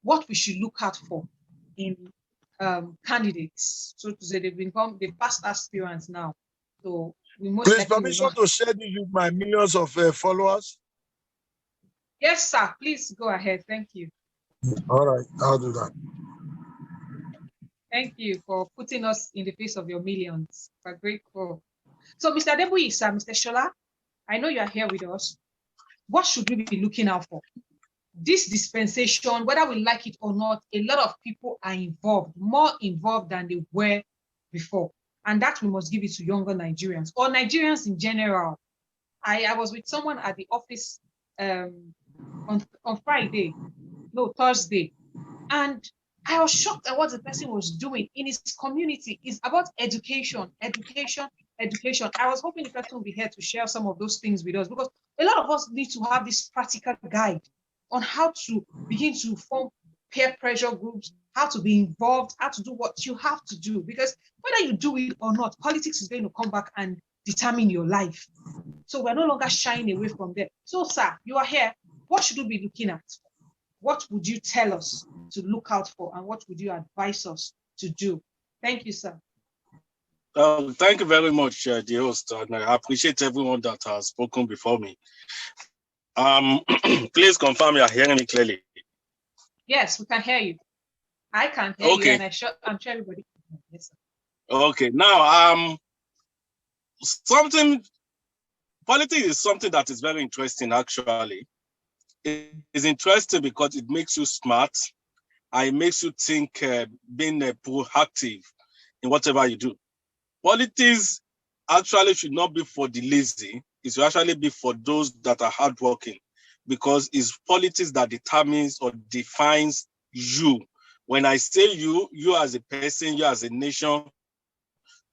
what we should look out for in candidates. So to say, they've past aspirants now. So we most Please, likely permission to share this with my millions of followers. Yes, sir. Please go ahead. Thank you. All right, I'll do that. Thank you for putting us in the face of your millions. We're grateful. So, Mr. Debuyi, sir, Mr. Shola, I know you are here with us. What should we be looking out for? This dispensation, whether we like it or not, a lot of people are involved, more involved than they were before. And that we must give it to younger Nigerians or Nigerians in general. I was with someone at the office on Thursday, and I was shocked at what the person was doing in his community. It's about education. I was hoping the person would be here to share some of those things with us, because a lot of us need to have this practical guide on how to begin to form peer pressure groups, how to be involved, how to do what you have to do, because whether you do it or not, politics is going to come back and determine your life. So we're no longer shying away from there. So, sir, you are here. What should we be looking at? What would you tell us to look out for, and what would you advise us to do? Thank you, sir. Thank you very much, the host. And I appreciate everyone that has spoken before me. Please confirm you are hearing me clearly. Yes, we can hear you. I can hear you, and I'm sure everybody can. Yes, sir. Okay, now politics is something that is very interesting, actually. is interesting because it makes you smart and it makes you think, being proactive in whatever you do. Politics actually should not be for the lazy. It should actually be for those that are hardworking, because it's politics that determines or defines you. When I say you as a person, you as a nation,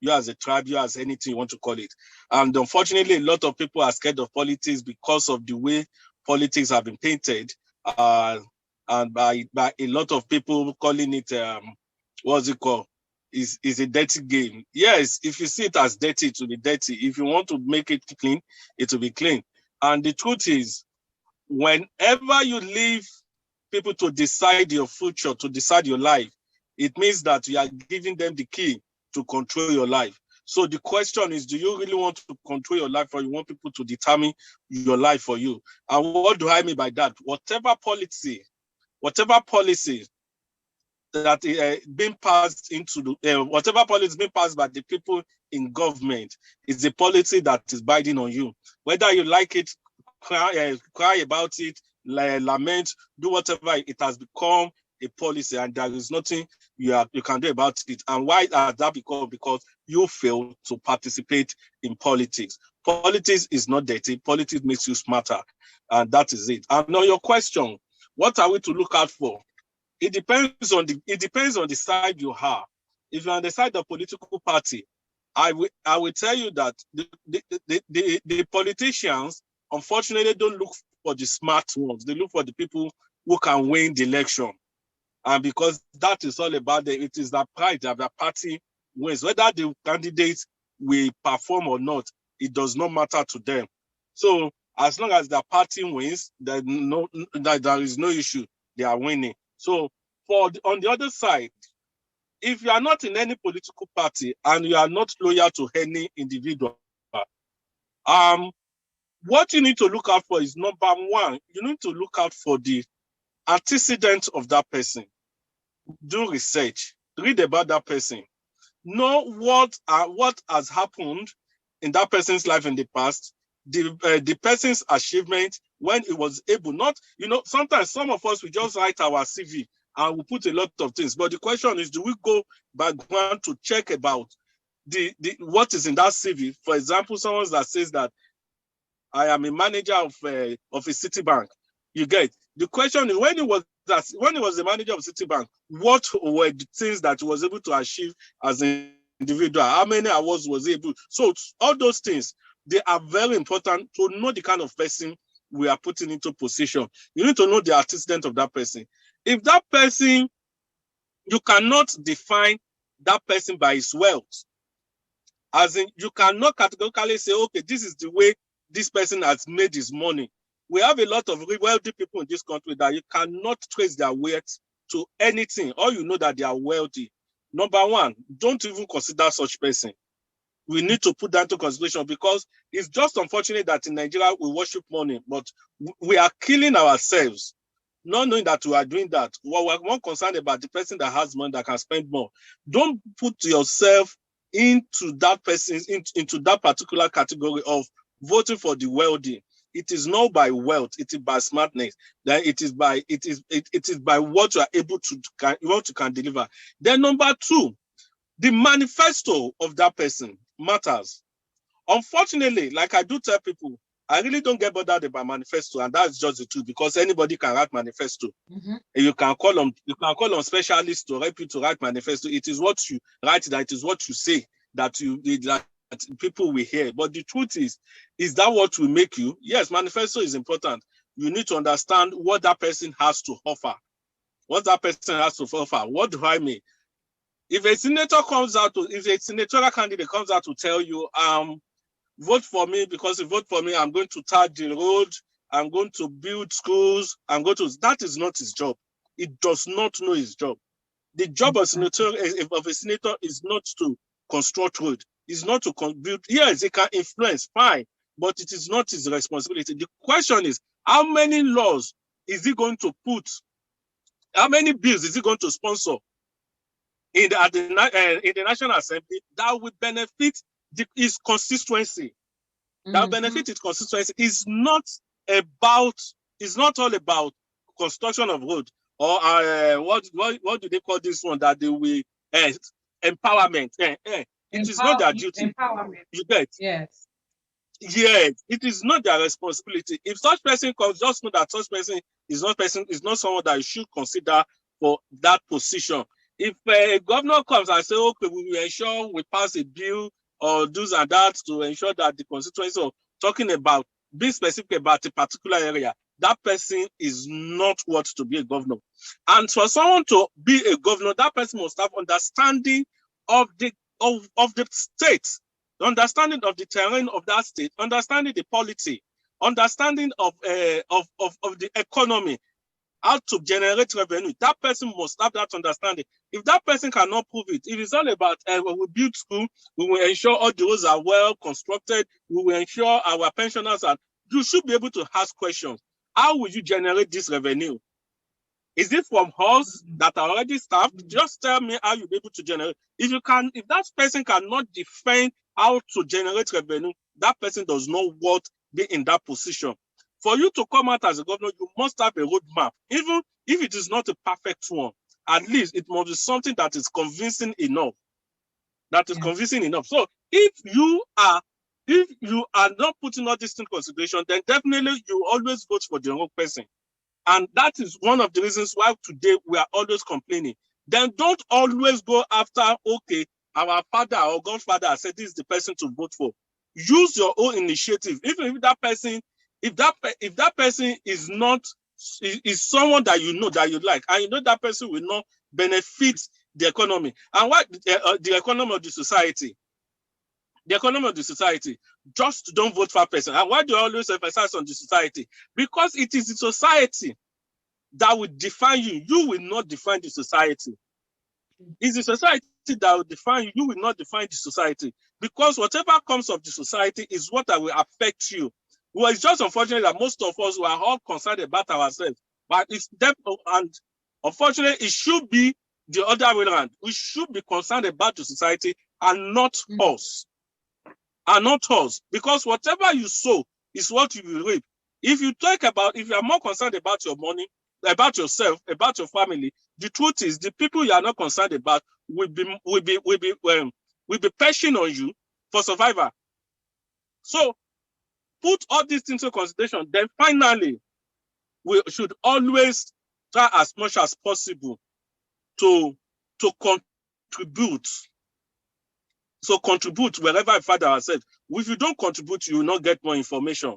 you as a tribe, you as anything you want to call it. And unfortunately, a lot of people are scared of politics because of the way politics have been painted, and by a lot of people calling it, what's it called? Is a dirty game. Yes, if you see it as dirty, it will be dirty. If you want to make it clean, it will be clean. And the truth is, whenever you leave people to decide your future, to decide your life, it means that you are giving them the key to control your life. So the question is, do you really want to control your life, or you want people to determine your life for you? And what do I mean by that? Whatever policy that being passed into the, whatever policy being passed by the people in government is a policy that is binding on you. Whether you like it, cry about it, lament, do whatever, it has become a policy, and there is nothing you can do about it. And why has that become? Because you fail to participate in politics. Politics is not dirty. Politics makes you smarter, and that is it. And now your question, what are we to look out for? It depends on the side you are. If you're on the side of political party, I will tell you that the politicians, unfortunately, don't look for the smart ones. They look for the people who can win the election. And because that is all about them, it is the pride that the party wins. Whether the candidates will perform or not, it does not matter to them. So as long as the party wins, there is no issue. They are winning. So on the other side, if you are not in any political party and you are not loyal to any individual, what you need to look out for is, number one, you need to look out for the antecedents of that person. Do research, read about that person, know what has happened in that person's life in the past, the person's achievement when he was able. Not, sometimes some of us, we just write our CV and we put a lot of things, but the question is, do we go background to check about the what is in that CV? For example, someone that says that I am a manager of a Citibank. You get the question is, when he was the manager of Citibank, what were the things that he was able to achieve as an individual? How many awards was he able? So all those things, they are very important to know the kind of person we are putting into position. You need to know the antecedent of that person. If that person, you cannot define that person by his wealth. As in, you cannot categorically say, okay, this is the way this person has made his money. We have a lot of wealthy people in this country that you cannot trace their wealth to anything, or you know that they are wealthy. Number one, don't even consider such person. We need to put that into consideration, because it's just unfortunate that in Nigeria we worship money, but we are killing ourselves, not knowing that we are doing that. We're more concerned about the person that has money that can spend more. Don't put yourself into that person, into that particular category of voting for the wealthy. It is not by wealth, it is by smartness. Then it is by what you are able to can deliver. Then number two, the manifesto of that person matters. Unfortunately, like I do tell people, I really don't get bothered about manifesto, and that's just the truth, because anybody can write manifesto. Mm-hmm. You can call on specialists to help you to write manifesto. It is what you write, that it is what you say that people will hear. But the truth is that what will make you? Yes, manifesto is important. You need to understand what that person has to offer. What that person has to offer. What do I mean? If a senatorial candidate comes out to tell you, vote for me, because if you vote for me, I'm going to tar the road, I'm going to build schools, that is not his job. He does not know his job. The job of a senator is not to construct road. It's not to build. Yes, he can influence, fine, but it is not his responsibility. The question is, how many laws is he going to put? How many bills is he going to sponsor in the National Assembly that will benefit his constituency? That will benefit his constituency. Is not about It's not all about construction of road or what do they call this one that they will empowerment. It is not their duty. Empowerment. You get? Yes. Yes, it is not their responsibility. If such person comes, just know that such person is not someone that you should consider for that position. If a governor comes and say, okay, we will ensure we pass a bill or do's and that to ensure that the constituency of talking about being specific about a particular area, that person is not what to be a governor. And for someone to be a governor, that person must have understanding of the state, the understanding of the terrain of that state, understanding the polity, understanding of the economy, how to generate revenue. That person must have that understanding. If that person cannot prove it, if it's all about when we build school, we will ensure all the roads are well constructed, we will ensure our pensioners are, you should be able to ask questions. How will you generate this revenue? Is it from us that are already staffed? Just tell me how you'll be able to generate. If that person cannot define how to generate revenue, that person does not want to be in that position. For you to come out as a governor, you must have a roadmap. Even if it is not a perfect one, at least it must be something that is convincing enough. Convincing enough. So if you are not putting all this in consideration, then definitely you always vote for the wrong person. And that is one of the reasons why today we are always complaining. Then don't always go after, okay, our father or godfather said this is the person to vote for. Use your own initiative. Even if that person, if that person is someone that you know that you like, and you know that person will not benefit the economy. And what the economy of the society? The economy of the society, just don't vote for a person. And why do you always emphasize on the society? Because it is the society that will define you. You will not define the society. It's the society that will define you. You will not define the society. Because whatever comes of the society is what that will affect you. Well, it's just unfortunate that most of us were all concerned about ourselves. But it's and unfortunately, it should be the other way around. We should be concerned about the society and not us. And not us, because whatever you sow is what you will reap. If you are more concerned about your money, about yourself, about your family, the truth is the people you are not concerned about will be perishing on you for survival. So put all these things into consideration. Then finally, we should always try as much as possible to contribute. So contribute wherever you find ourselves. If you don't contribute, you will not get more information.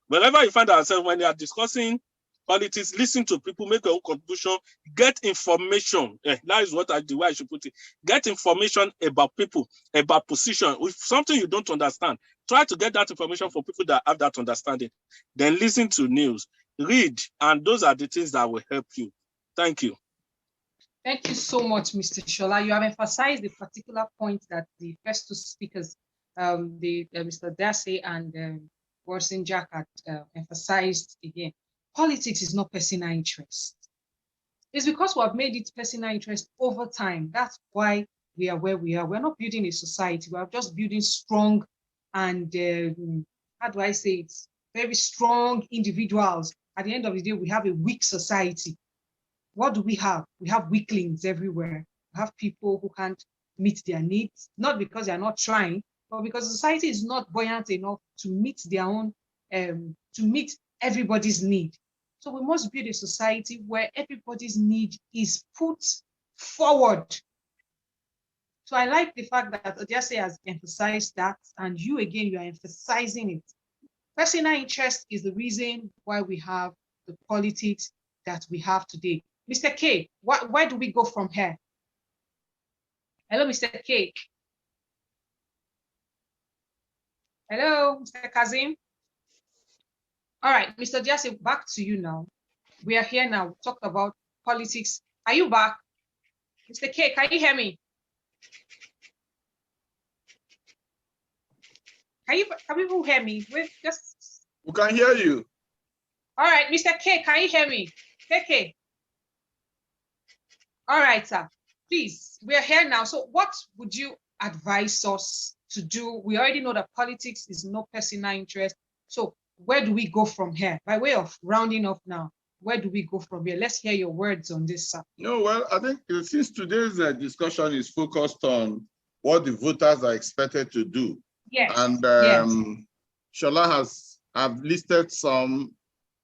Wherever you find ourselves, when you are discussing politics, listen to people, make your own contribution, get information. That is the way I should put it. Get information about people, about position. If something you don't understand, try to get that information from people that have that understanding. Then listen to news, read, and those are the things that will help you. Thank you. Thank you so much, Mr. Shola. You have emphasized the particular point that the first two speakers, Mr. Darcy and Walson-jack, had emphasized again. Politics is not personal interest. It's because we have made it personal interest over time. That's why we are where we are. We're not building a society. We're just building strong and, how do I say it, very strong individuals. At the end of the day, we have a weak society. What do we have? We have weaklings everywhere. We have people who can't meet their needs, not because they're not trying, but because society is not buoyant enough to meet their own, to meet everybody's need. So we must build a society where everybody's need is put forward. So I like the fact that Odiase has emphasized that, and you again, you are emphasizing it. Personal interest is the reason why we have the politics that we have today. Mr. K, where do we go from here? Hello, Mr. K. Hello, Mr. Kazim. All right, Mr. Odiase, back to you now. We are here now. Talk about politics. Are you back? Mr. K, can you hear me? Can people hear me? We can hear you. All right, Mr. K, can you hear me? K. All right, sir. Please, we are here now. So what would you advise us to do? We already know that politics is no personal interest. So where do we go from here? By way of rounding up now, where do we go from here? Let's hear your words on this, sir. No, well, I think since today's discussion is focused on what the voters are expected to do. Yes. And yes. Shola have listed some,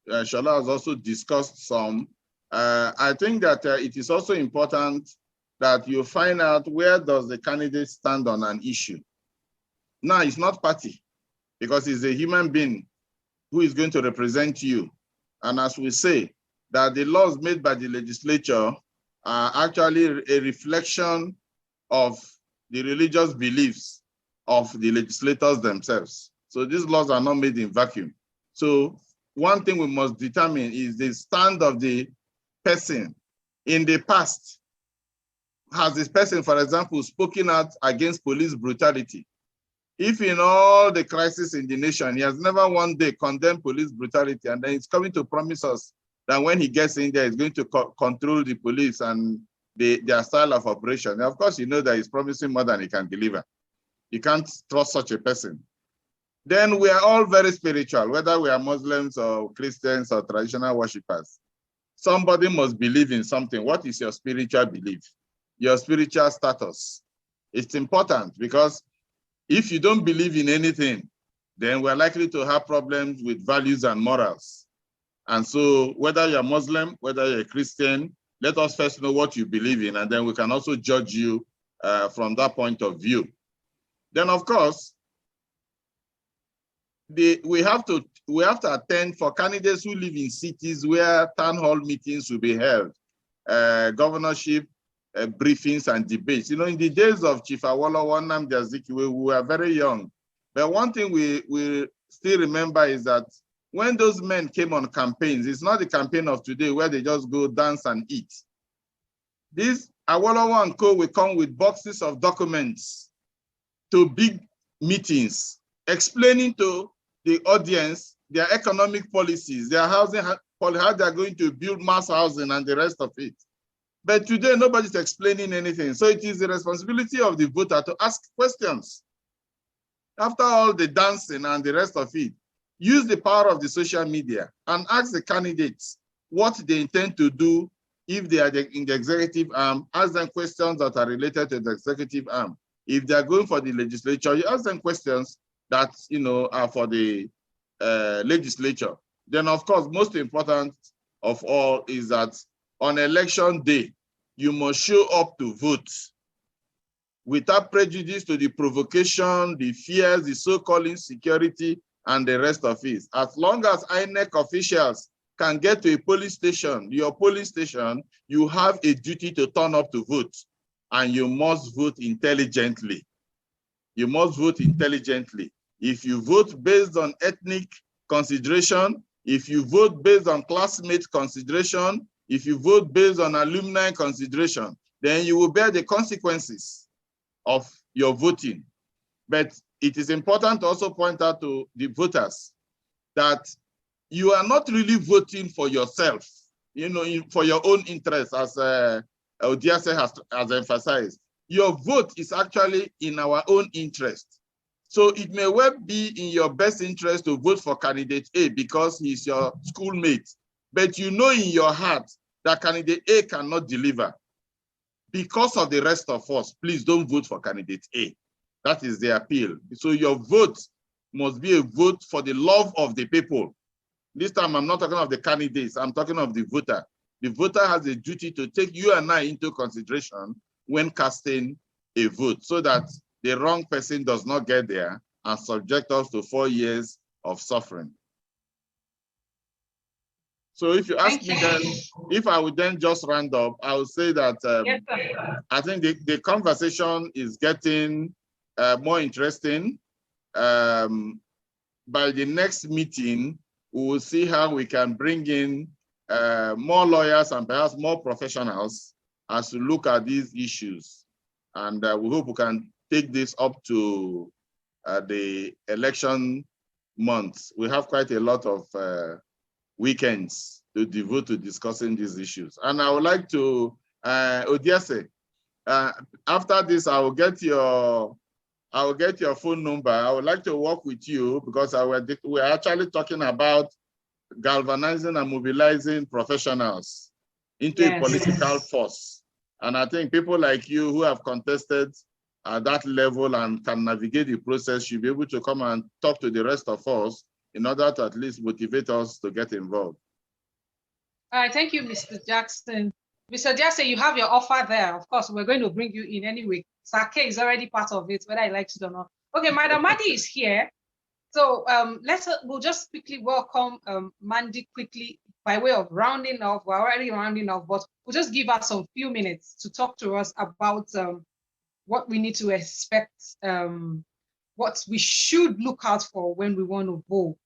Shola has also discussed some. I think that it is also important that you find out where does the candidate stand on an issue. Now, it's not party, because he's a human being who is going to represent you. And as we say, that the laws made by the legislature are actually a reflection of the religious beliefs of the legislators themselves. So these laws are not made in vacuum. So one thing we must determine is the stand of the person. In the past, has this person, for example, spoken out against police brutality? If in all the crises in the nation, he has never one day condemned police brutality, and then he's coming to promise us that when he gets in there, he's going to control the police and their style of operation. And of course, you know that he's promising more than he can deliver. You can't trust such a person. Then we are all very spiritual, whether we are Muslims or Christians or traditional worshippers. Somebody must believe in something. What is your spiritual belief? Your spiritual status? It's important, because if you don't believe in anything, then we're likely to have problems with values and morals. And so whether you're Muslim, whether you're a Christian, let us first know what you believe in, and then we can also judge you from that point of view. Then, of course, we have to attend for candidates who live in cities where town hall meetings will be held, governorship briefings and debates. You know, in the days of Chief Awolowo, Nnamdi Azikiwe, we were very young. But one thing we still remember is that when those men came on campaigns, it's not the campaign of today where they just go dance and eat. This Awolowo and co will come with boxes of documents to big meetings, explaining to the audience their economic policies, their housing, how they're going to build mass housing and the rest of it. But today, nobody's explaining anything. So it is the responsibility of the voter to ask questions. After all the dancing and the rest of it, use the power of the social media and ask the candidates what they intend to do if they are in the executive arm. Ask them questions that are related to the executive arm. If they are going for the legislature, you ask them questions that, you know, are for the legislature. Then, of course, most important of all is that on election day, you must show up to vote without prejudice to the provocation, the fears, the so-called insecurity, and the rest of it. As long as INEC officials can get to a polling station, your polling station, you have a duty to turn up to vote, and you must vote intelligently. You must vote intelligently. If you vote based on ethnic consideration, if you vote based on classmate consideration, if you vote based on alumni consideration, then you will bear the consequences of your voting. But it is important to also point out to the voters that you are not really voting for yourself, you know, for your own interest, as Odiase has emphasized. Your vote is actually in our own interest. So it may well be in your best interest to vote for candidate A because he's your schoolmate, but you know in your heart that candidate A cannot deliver. Because of the rest of us, please don't vote for candidate A. That is the appeal. So your vote must be a vote for the love of the people. This time, I'm not talking of the candidates, I'm talking of the voter. The voter has a duty to take you and I into consideration when casting a vote, so that the wrong person does not get there and subject us to 4 years of suffering. So if you ask me then, if I would then just round up, I would say that Yes, I think the conversation is getting more interesting. By the next meeting, we will see how we can bring in more lawyers and perhaps more professionals as to look at these issues. And we hope we can take this up to the election months. We have quite a lot of weekends to devote to discussing these issues. And I would like to, Odiase, after this, I will get your I will get your phone number. I would like to work with you because we're actually talking about galvanizing and mobilizing professionals into a political force. And I think people like you who have contested at that level and can navigate the process should be able to come and talk to the rest of us in order to at least motivate us to get involved. All right, thank you, Mr. Jackson. Mr. Jackson, you have your offer there. Of course, we're going to bring you in anyway. Sake is already part of it, whether I like it or not. Okay, Madam Madi is here. So we'll just quickly welcome Mandy quickly by way of rounding off. We're already rounding off, but we'll just give her some few minutes to talk to us about what we need to expect, what we should look out for when we want to vote.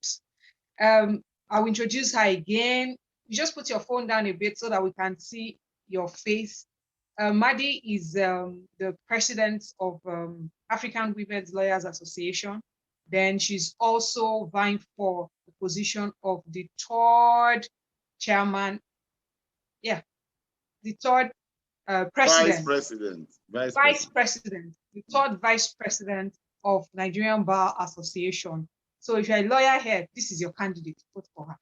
I'll introduce her again. You just put your phone down a bit so that we can see your face. Madi is the president of African Women's Lawyers Association. Then she's also vying for the position of the third chairman. Yeah, the third president. Vice president. The third vice president of Nigerian Bar Association. So if you're a lawyer here, this is your candidate. Vote for her.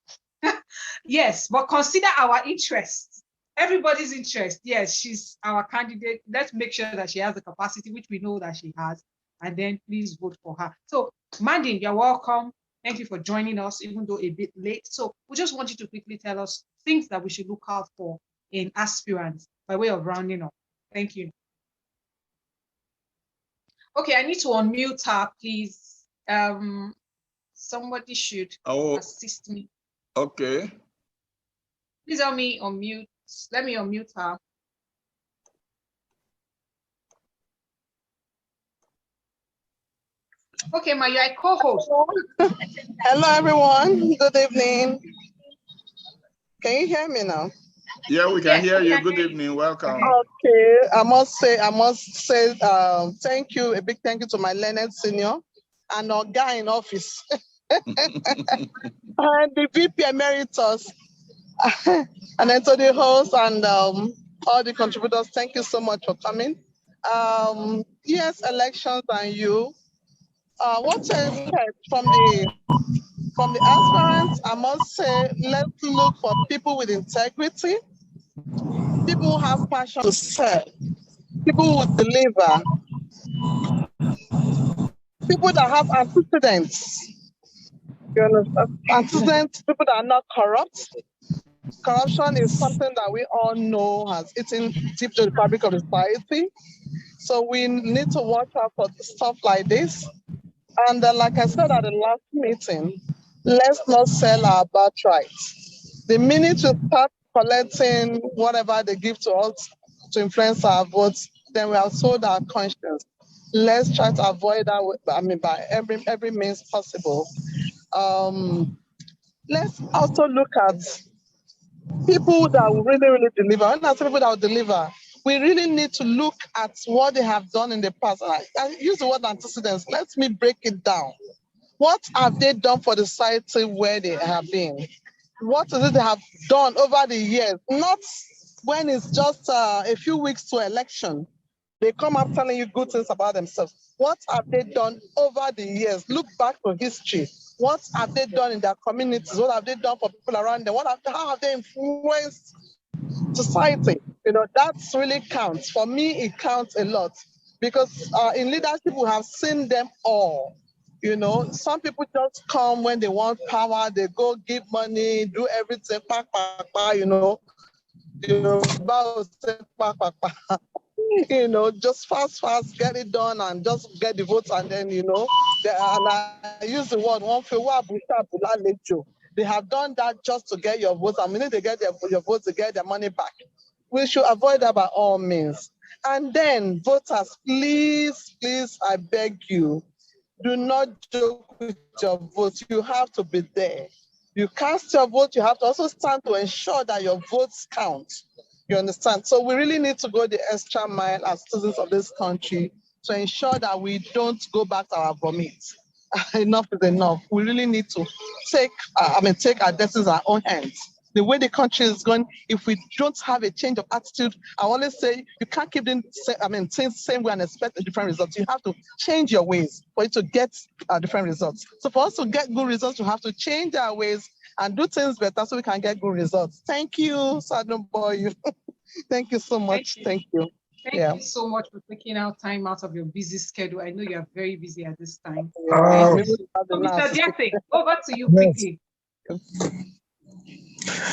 Yes, but consider our interest. Everybody's interest. Yes, she's our candidate. Let's make sure that she has the capacity, which we know that she has. And then please vote for her. So Mandy, you're welcome. Thank you for joining us, even though a bit late. So we just want you to quickly tell us things that we should look out for in aspirants by way of rounding up. Thank you. Okay, I need to unmute her, please. Somebody should assist me. Okay. Please help me unmute. Let me unmute her. Okay, my you're a co-host. Hello, everyone. Good evening. Can you hear me now? Yeah, we can hear you. Good evening. Welcome. Okay. I must say, thank you. A big thank you to my learned senior and our guy in office and the VP Emeritus, and then to the host and all the contributors. Thank you so much for coming. Yes, elections and you. What to expect from the aspirants? I must say, let's look for people with integrity, people who have passion to serve, people who will deliver, people that have antecedents. You understand? Antecedents, people that are not corrupt. Corruption is something that we all know has eaten deep to the fabric of society. So we need to watch out for stuff like this. And like I said at the last meeting, let's not sell our birthright. The minute you start collecting whatever they give to us to influence our votes, then we have sold our conscience. Let's try to avoid that. By every means possible. Let's also look at people that will really deliver. And as people that will deliver, we really need to look at what they have done in the past. I use the word antecedents. Let me break it down. What have they done for the society where they have been? What is it they have done over the years? Not when it's just a few weeks to election. They come up telling you good things about themselves. What have they done over the years? Look back to history. What have they done in their communities? What have they done for people around them? How have they influenced society? You know, that really counts. For me, it counts a lot because in leadership, we have seen them all. You know, some people just come when they want power, they go give money, do everything, you know, you know, just fast, get it done and just get the votes. And then, you know, and I use the word, they have done that just to get your votes. I mean, they get your votes to get their money back. We should avoid that by all means. And then voters, please, I beg you, do not joke with your votes. You have to be there. You cast your vote, you have to also stand to ensure that your votes count. You understand? So we really need to go the extra mile as citizens of this country to ensure that we don't go back to our vomit. Enough is enough. We really need to take our destinies in our own hands. the way the country is going, if we don't have a change of attitude, I always say you can't keep doing, saying same way and expect a different results. You have to change your ways for you to get different results. So for us to get good results, we have to change our ways and do things better so we can get good results. Thank you, Sergeant Boy. Thank you so much. Thank you. Thank you so much for taking out time out of your busy schedule. I know you are very busy at this time. Uh, Thank you. So, Mr. Diate, over to you Yes. quickly.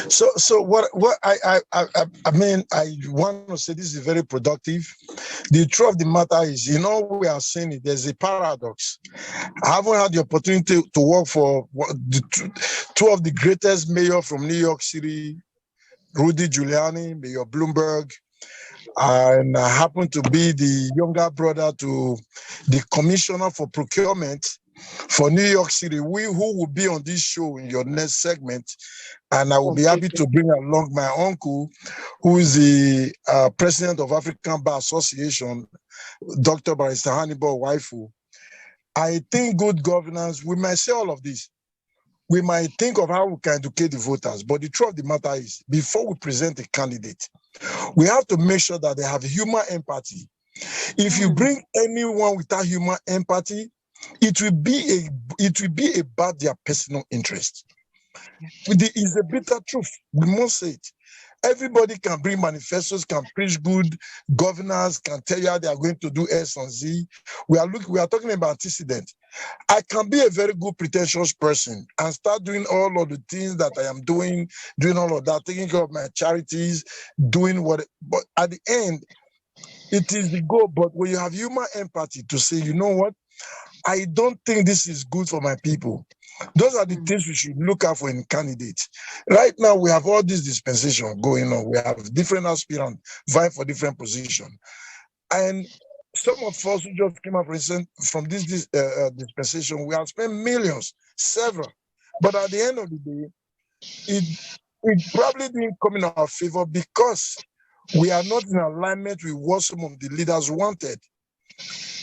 So what I mean, I want to say this is very productive. The truth of the matter is, you know, we are seeing it. There's a paradox. I haven't had the opportunity to work for two of the greatest mayors from New York City, Rudy Giuliani, Mayor Bloomberg, and I happen to be the younger brother to the commissioner for procurement for New York City. We who will be on this show in your next segment, and I will be happy to bring along my uncle, who is the president of African Bar Association, Dr. Barrister Hannibal Waifu. I think good governance, we might say all of this. We might think of how we can educate the voters, but the truth of the matter is, before we present a candidate, we have to make sure that they have human empathy. If you bring anyone without human empathy, it will be about their personal interest. It's a bitter truth. We must say it. Everybody can bring manifestos, can preach good governance, can tell you how they are going to do S and Z. We are talking about antecedent. I can be a very good pretentious person and start doing all of the things that I am doing all of that, taking care of my charities, doing what. But at the end, it is the goal. But when you have human empathy to say, you know what, I don't think this is good for my people. Those are the things we should look out for in candidates. Right now, we have all this dispensation going on. We have different aspirants vying for different positions. And some of us who just came up from this dispensation, we have spent millions, several. But at the end of the day, it probably didn't come in our favor because we are not in alignment with what some of the leaders wanted.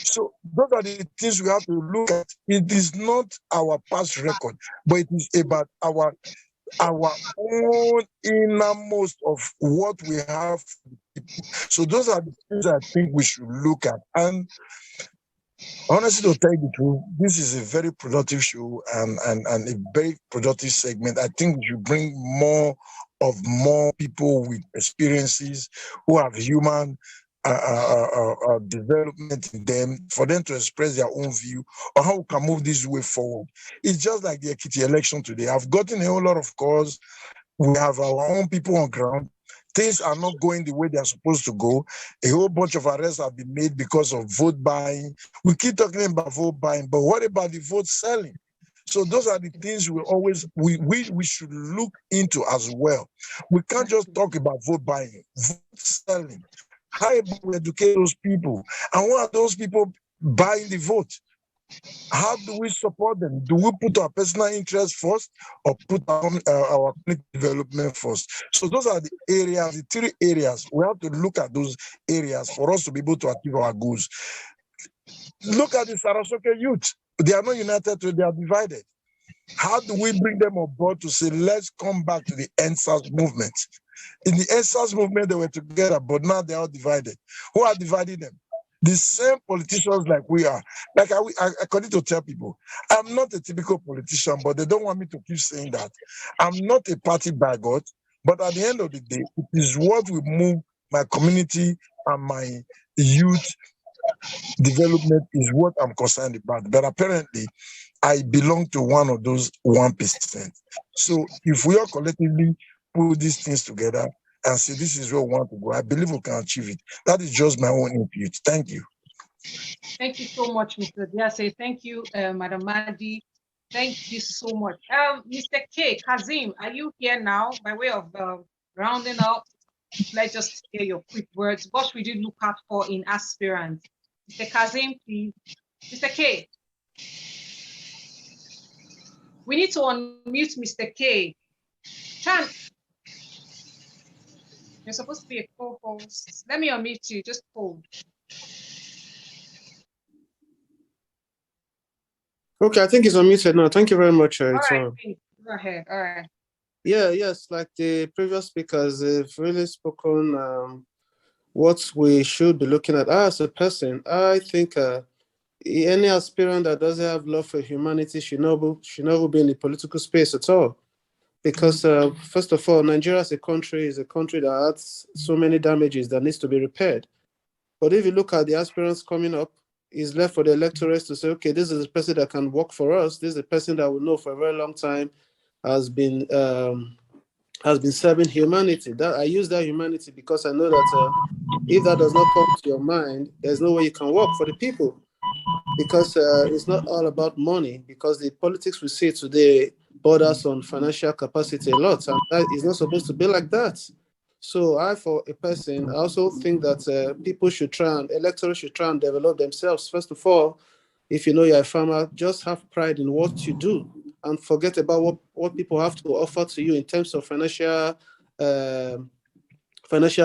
So those are the things we have to look at. It is not our past record, but it is about our own innermost of what we have. So those are the things I think we should look at. And honestly, to tell you the truth, this is a very productive show and a very productive segment. I think we should bring more people with experiences who have human development in them, for them to express their own view on how we can move this way forward. It's just like the Ekiti election today. I've gotten a whole lot of calls. We have our own people on ground. Things are not going the way they are supposed to go. A whole bunch of arrests have been made because of vote buying. We keep talking about vote buying, but what about the vote selling? So those are the things we should look into as well. We can't just talk about vote buying, vote selling. How do we educate those people? And what are those people buying the vote? How do we support them? Do we put our personal interest first or put our community development first? So those are the areas, the 3 areas. We have to look at those areas for us to be able to achieve our goals. Look at the Sarasoke youth. They are not united, they are divided. How do we bring them on board to say, let's come back to the NSAS movement? In the NSAS movement, they were together, but now they are divided. Who are dividing them? The same politicians like we are. Like I continue to tell people, I'm not a typical politician, but they don't want me to keep saying that. I'm not a party bigot, but at the end of the day, it is what will move my community and my youth development is what I'm concerned about. But apparently, I belong to one of those 1%. So if we all collectively put these things together and say this is where we want to go, I believe we can achieve it. That is just my own input. Thank you. Thank you so much, Mr. Diase. Thank you, Madam Madi. Thank you so much. Mr. K, Kazim, are you here now? By way of rounding up, let's just hear your quick words. What should you look out for in aspirants? Mr. Kazim, please. Mr. K. We need to unmute Mr. K. Chan, you're supposed to be a co-host. Let me unmute you, just hold. Okay, I think it's unmuted now. Thank you very much. All right, go ahead. All right. Yes, like the previous speakers have really spoken what we should be looking at. As a person, I think any aspirant that doesn't have love for humanity should never be in the political space at all. Because first of all, Nigeria as a country is a country that has so many damages that needs to be repaired. But if you look at the aspirants coming up, it's left for the electorates to say, okay, this is a person that can work for us. This is a person that we know for a very long time has been serving humanity. That I use that humanity because I know that if that does not come to your mind, there's no way you can work for the people. Because it's not all about money, because the politics we see today borders on financial capacity a lot, and that is not supposed to be like that. So for a person, I also think that electors should try and develop themselves. First of all, if you know you're a farmer, just have pride in what you do and forget about what people have to offer to you in terms of financial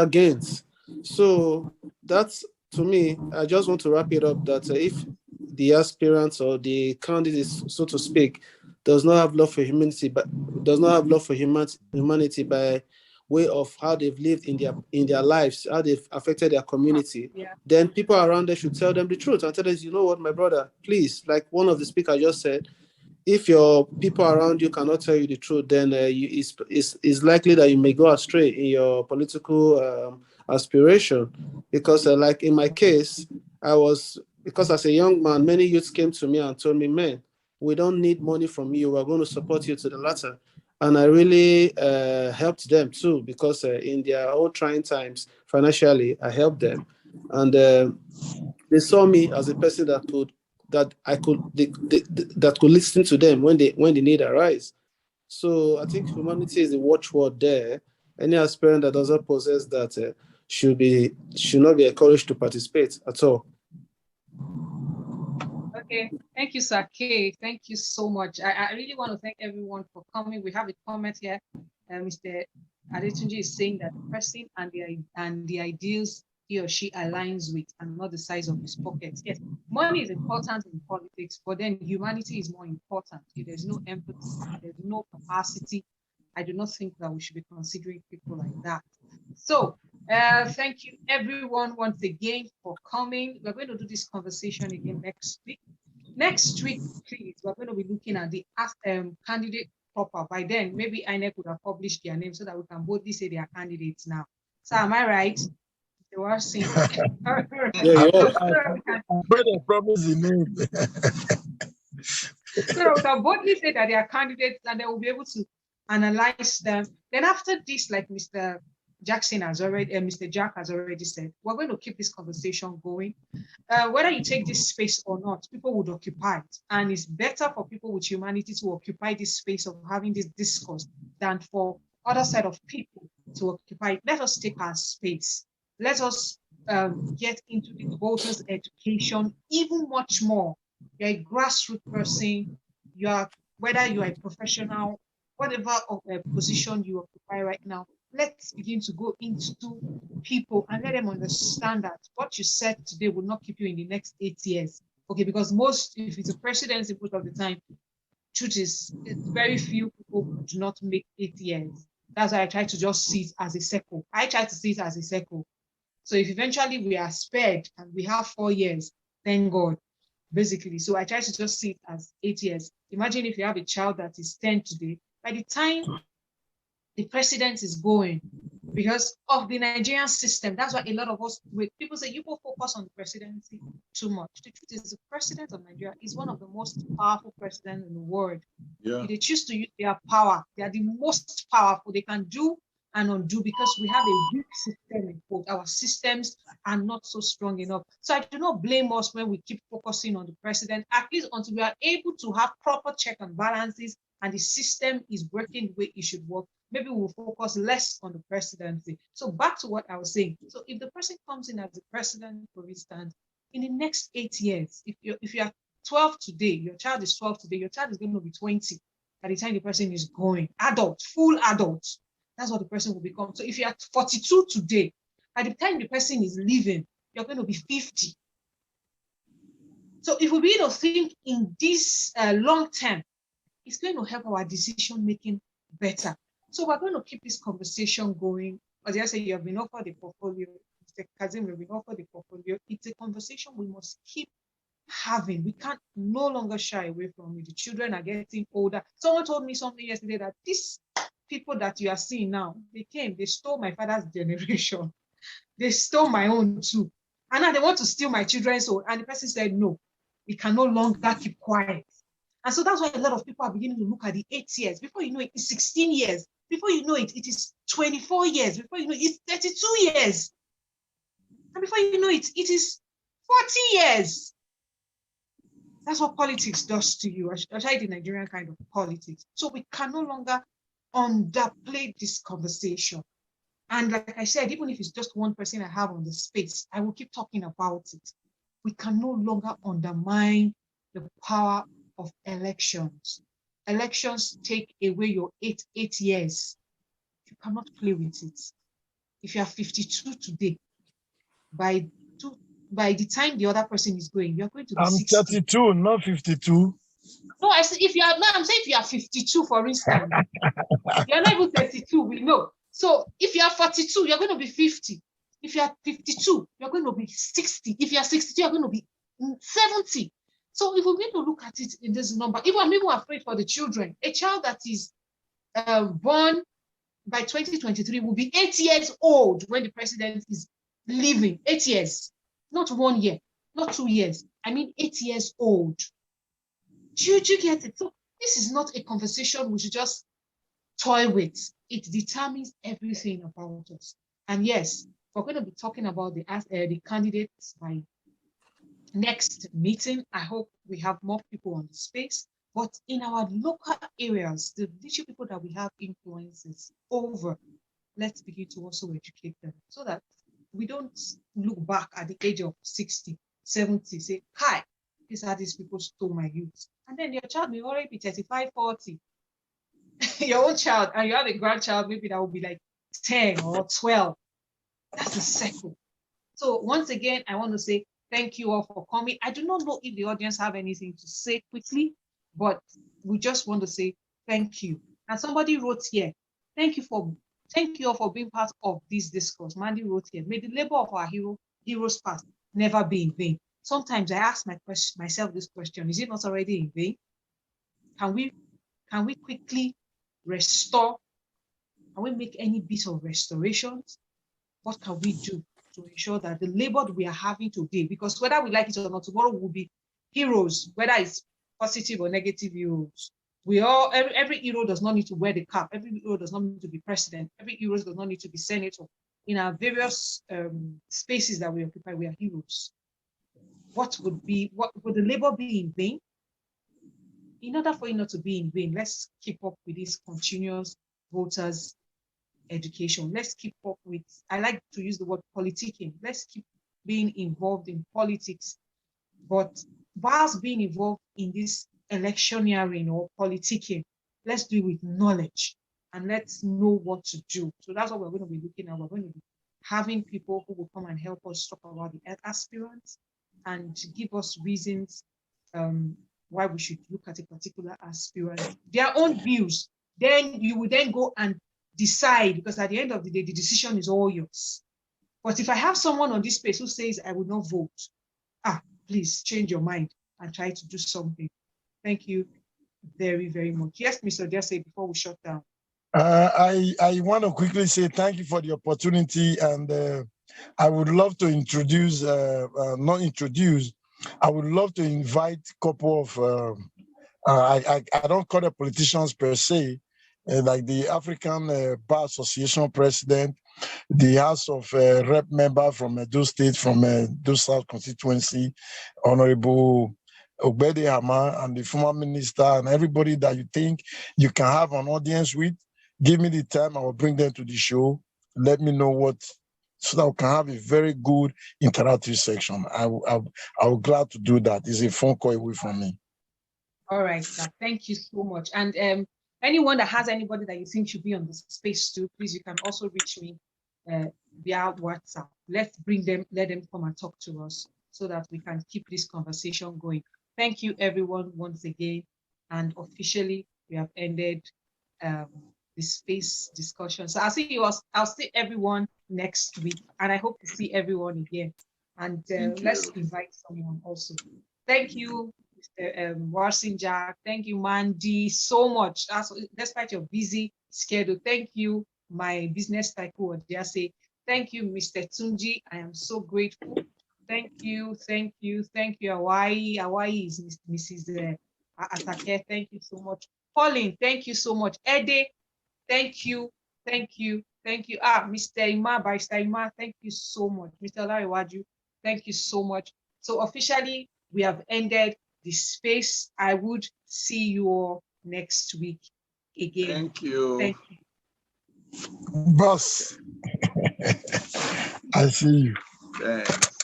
gains. So that's, to me, I just want to wrap it up that if the aspirants or the candidates, so to speak, does not have love for humanity, but does not have love for humanity by way of how they've lived in their lives, how they've affected their community, then people around there should tell them the truth and tell them, you know what, my brother, please, like one of the speakers just said, if your people around you cannot tell you the truth, then it's likely that you may go astray in your political aspiration. Because like in my case, because as a young man, many youths came to me and told me, man, we don't need money from you. We're going to support you to the latter. And I really helped them too, because in their own trying times, financially, I helped them. And they saw me as a person that could listen to them when the need arise. So I think humanity is the watchword there. Any aspirant that doesn't possess that should not be encouraged to participate at all. Okay, thank you, Sir K. Thank you so much. I really want to thank everyone for coming. We have a comment here. Mr. Adetunji is saying that the person and the ideals he or she aligns with and not the size of his pockets. Yes, money is important in politics, but then humanity is more important. If there's no empathy, there's no capacity, I do not think that we should be considering people like that. So thank you everyone once again for coming. We're going to do this conversation again next week. Next week, please, we're going to be looking at the candidate proper. By then, maybe INEC would have published their name so that we can boldly say they are candidates now. So am I right? They were saying. Yeah, you are. I promise the name. So we can boldly say that they are candidates and they will be able to analyze them. Then after this, like Mr. Jackson has already, Mr. Jack has already said, we're going to keep this conversation going. Whether you take this space or not, people would occupy it. And it's better for people with humanity to occupy this space of having this discourse than for other set of people to occupy it. Let us take our space. Let us get into the voters' education even much more. You're a grassroots person, whether you are a professional, whatever position you occupy right now, let's begin to go into people and let them understand that what you said today will not keep you in the next 8 years. Okay, because if it's a presidency, most of the time, truth is, very few people do not make 8 years. That's why I try to just see it as a circle. I try to see it as a circle. So if eventually we are spared and we have 4 years, thank God, basically. So I try to just see it as 8 years. Imagine if you have a child that is 10 today, by the time the president is going, because of the Nigerian system, that's why a lot of us, people say you will focus on the presidency too much. The truth is the president of Nigeria is one of the most powerful presidents in the world. Yeah. If they choose to use their power, they are the most powerful. They can do and undo because we have a weak system in quote. Our systems are not so strong enough. So I do not blame us when we keep focusing on the president, at least until we are able to have proper check and balances and the system is working the way it should work. Maybe we'll focus less on the presidency. So back to what I was saying. So if the person comes in as the president, for instance, in the next 8 years, if you are 12 today, your child is 12 today, your child is going to be 20 by the time the person is going, adult, full adult. That's what the person will become. So if you're 42 today, by the time the person is leaving, you're going to be 50. So if we begin to think in this long term, it's going to help our decision making better. So we're going to keep this conversation going. As I say, you have been offered the portfolio. Mr. Kazim, you've been offered the portfolio. It's a conversation we must keep having. We can't no longer shy away from it. The children are getting older. Someone told me something yesterday that these people that you are seeing now, they stole my father's generation. They stole my own too. And now they want to steal my children's own. And the person said, no, we can no longer keep quiet. And so that's why a lot of people are beginning to look at the 8 years. Before you know it, it's 16 years. Before you know it, it is 24 years. Before you know it, it's 32 years. And before you know it, it is 40 years. That's what politics does to you, especially the Nigerian kind of politics. So we can no longer underplay this conversation. And like I said, even if it's just one person I have on the space, I will keep talking about it. We can no longer undermine the power of elections. Elections take away your eight years. You cannot play with it. If you are 52 today, by the time the other person is going, you're going to be I'm 60. 32, not 52. No, I say I'm saying if you are 52, for instance, you're not even 32, we know. So if you are 42, you're going to be 50. If you are 52, you're going to be 60. If you are 62, you're going to be 70. So if we're going to look at it in this number, even I'm even afraid for the children. A child that is born by 2023 will be 8 years old when the president is leaving. 8 years, not 1 year, not 2 years. I mean 8 years old. Do you get it? So this is not a conversation we should just toy with. It determines everything about us. And yes, we're going to be talking about the candidates by next meeting. I hope we have more people on the space. But in our local areas, the little people that we have influences over, let's begin to also educate them so that we don't look back at the age of 60, 70, say, hi, these are these people stole my youth. And then your child may already be 35, 40. Your own child, and you have a grandchild, maybe that will be like 10 or 12. That's a circle. So once again, I want to say thank you all for coming. I do not know if the audience have anything to say quickly, but we just want to say thank you. And somebody wrote here, thank you all for being part of this discourse. Mandy wrote here, may the labor of our heroes past never be in vain. Sometimes I ask myself this question, is it not already in vain? Can we quickly restore? Can we make any bit of restorations? What can we do to ensure that the labor that we are having today, because whether we like it or not, tomorrow will be heroes, whether it's positive or negative heroes. Every hero does not need to wear the cap. Every hero does not need to be president. Every hero does not need to be senator. In our various spaces that we occupy, we are heroes. What would the labor be in vain? In order for it not to be in vain, let's keep up with this continuous voters education. Let's keep up with, I like to use the word politicking. Let's keep being involved in politics. But whilst being involved in this electioneering or politicking, let's do it with knowledge and let's know what to do. So that's what we're going to be looking at. We're going to be having people who will come and help us talk about the aspirants and give us reasons why we should look at a particular aspirant, their own views. Then you will then go and decide, because at the end of the day, the decision is all yours. But if I have someone on this space who says, I will not vote, please change your mind and try to do something. Thank you very, very much. Yes, Mr. Jesse, before we shut down. I want to quickly say thank you for the opportunity, and I would love to introduce, I would love to invite a couple of, I don't call them politicians per se, like the African Bar Association president, the House of Rep member from Edo State, from Edo South constituency, Honorable Obede Hama, and the former minister, and everybody that you think you can have an audience with. Give me the time, I will bring them to the show. Let me know what, so that we can have a very good interactive section. I will glad to do that. It's a phone call away from me. All right, sir. Thank you so much. And anyone that has anybody that you think should be on the space too, please, you can also reach me via WhatsApp. Let's bring them, let them come and talk to us so that we can keep this conversation going. Thank you, everyone, once again. And officially, we have ended the space discussion. So I'll see everyone next week, and I hope to see everyone again. And let's invite someone also. Thank you, Mr. Walson-jack. Thank you, Mandy, so much. Despite your busy schedule, thank you, my business tycoon. Thank you, Mr. Tunji. I am so grateful. Thank you, Hawaii. Hawaii is Mrs. Atake. Thank you so much. Pauline, thank you so much. Ede, thank you. Mr. Ima, Barrister Ima, thank you so much. Mr. Olariwaju, thank you so much. So officially, we have ended the space. I would see you all next week again. Thank you. Thank you. Boss, I see you. Thanks.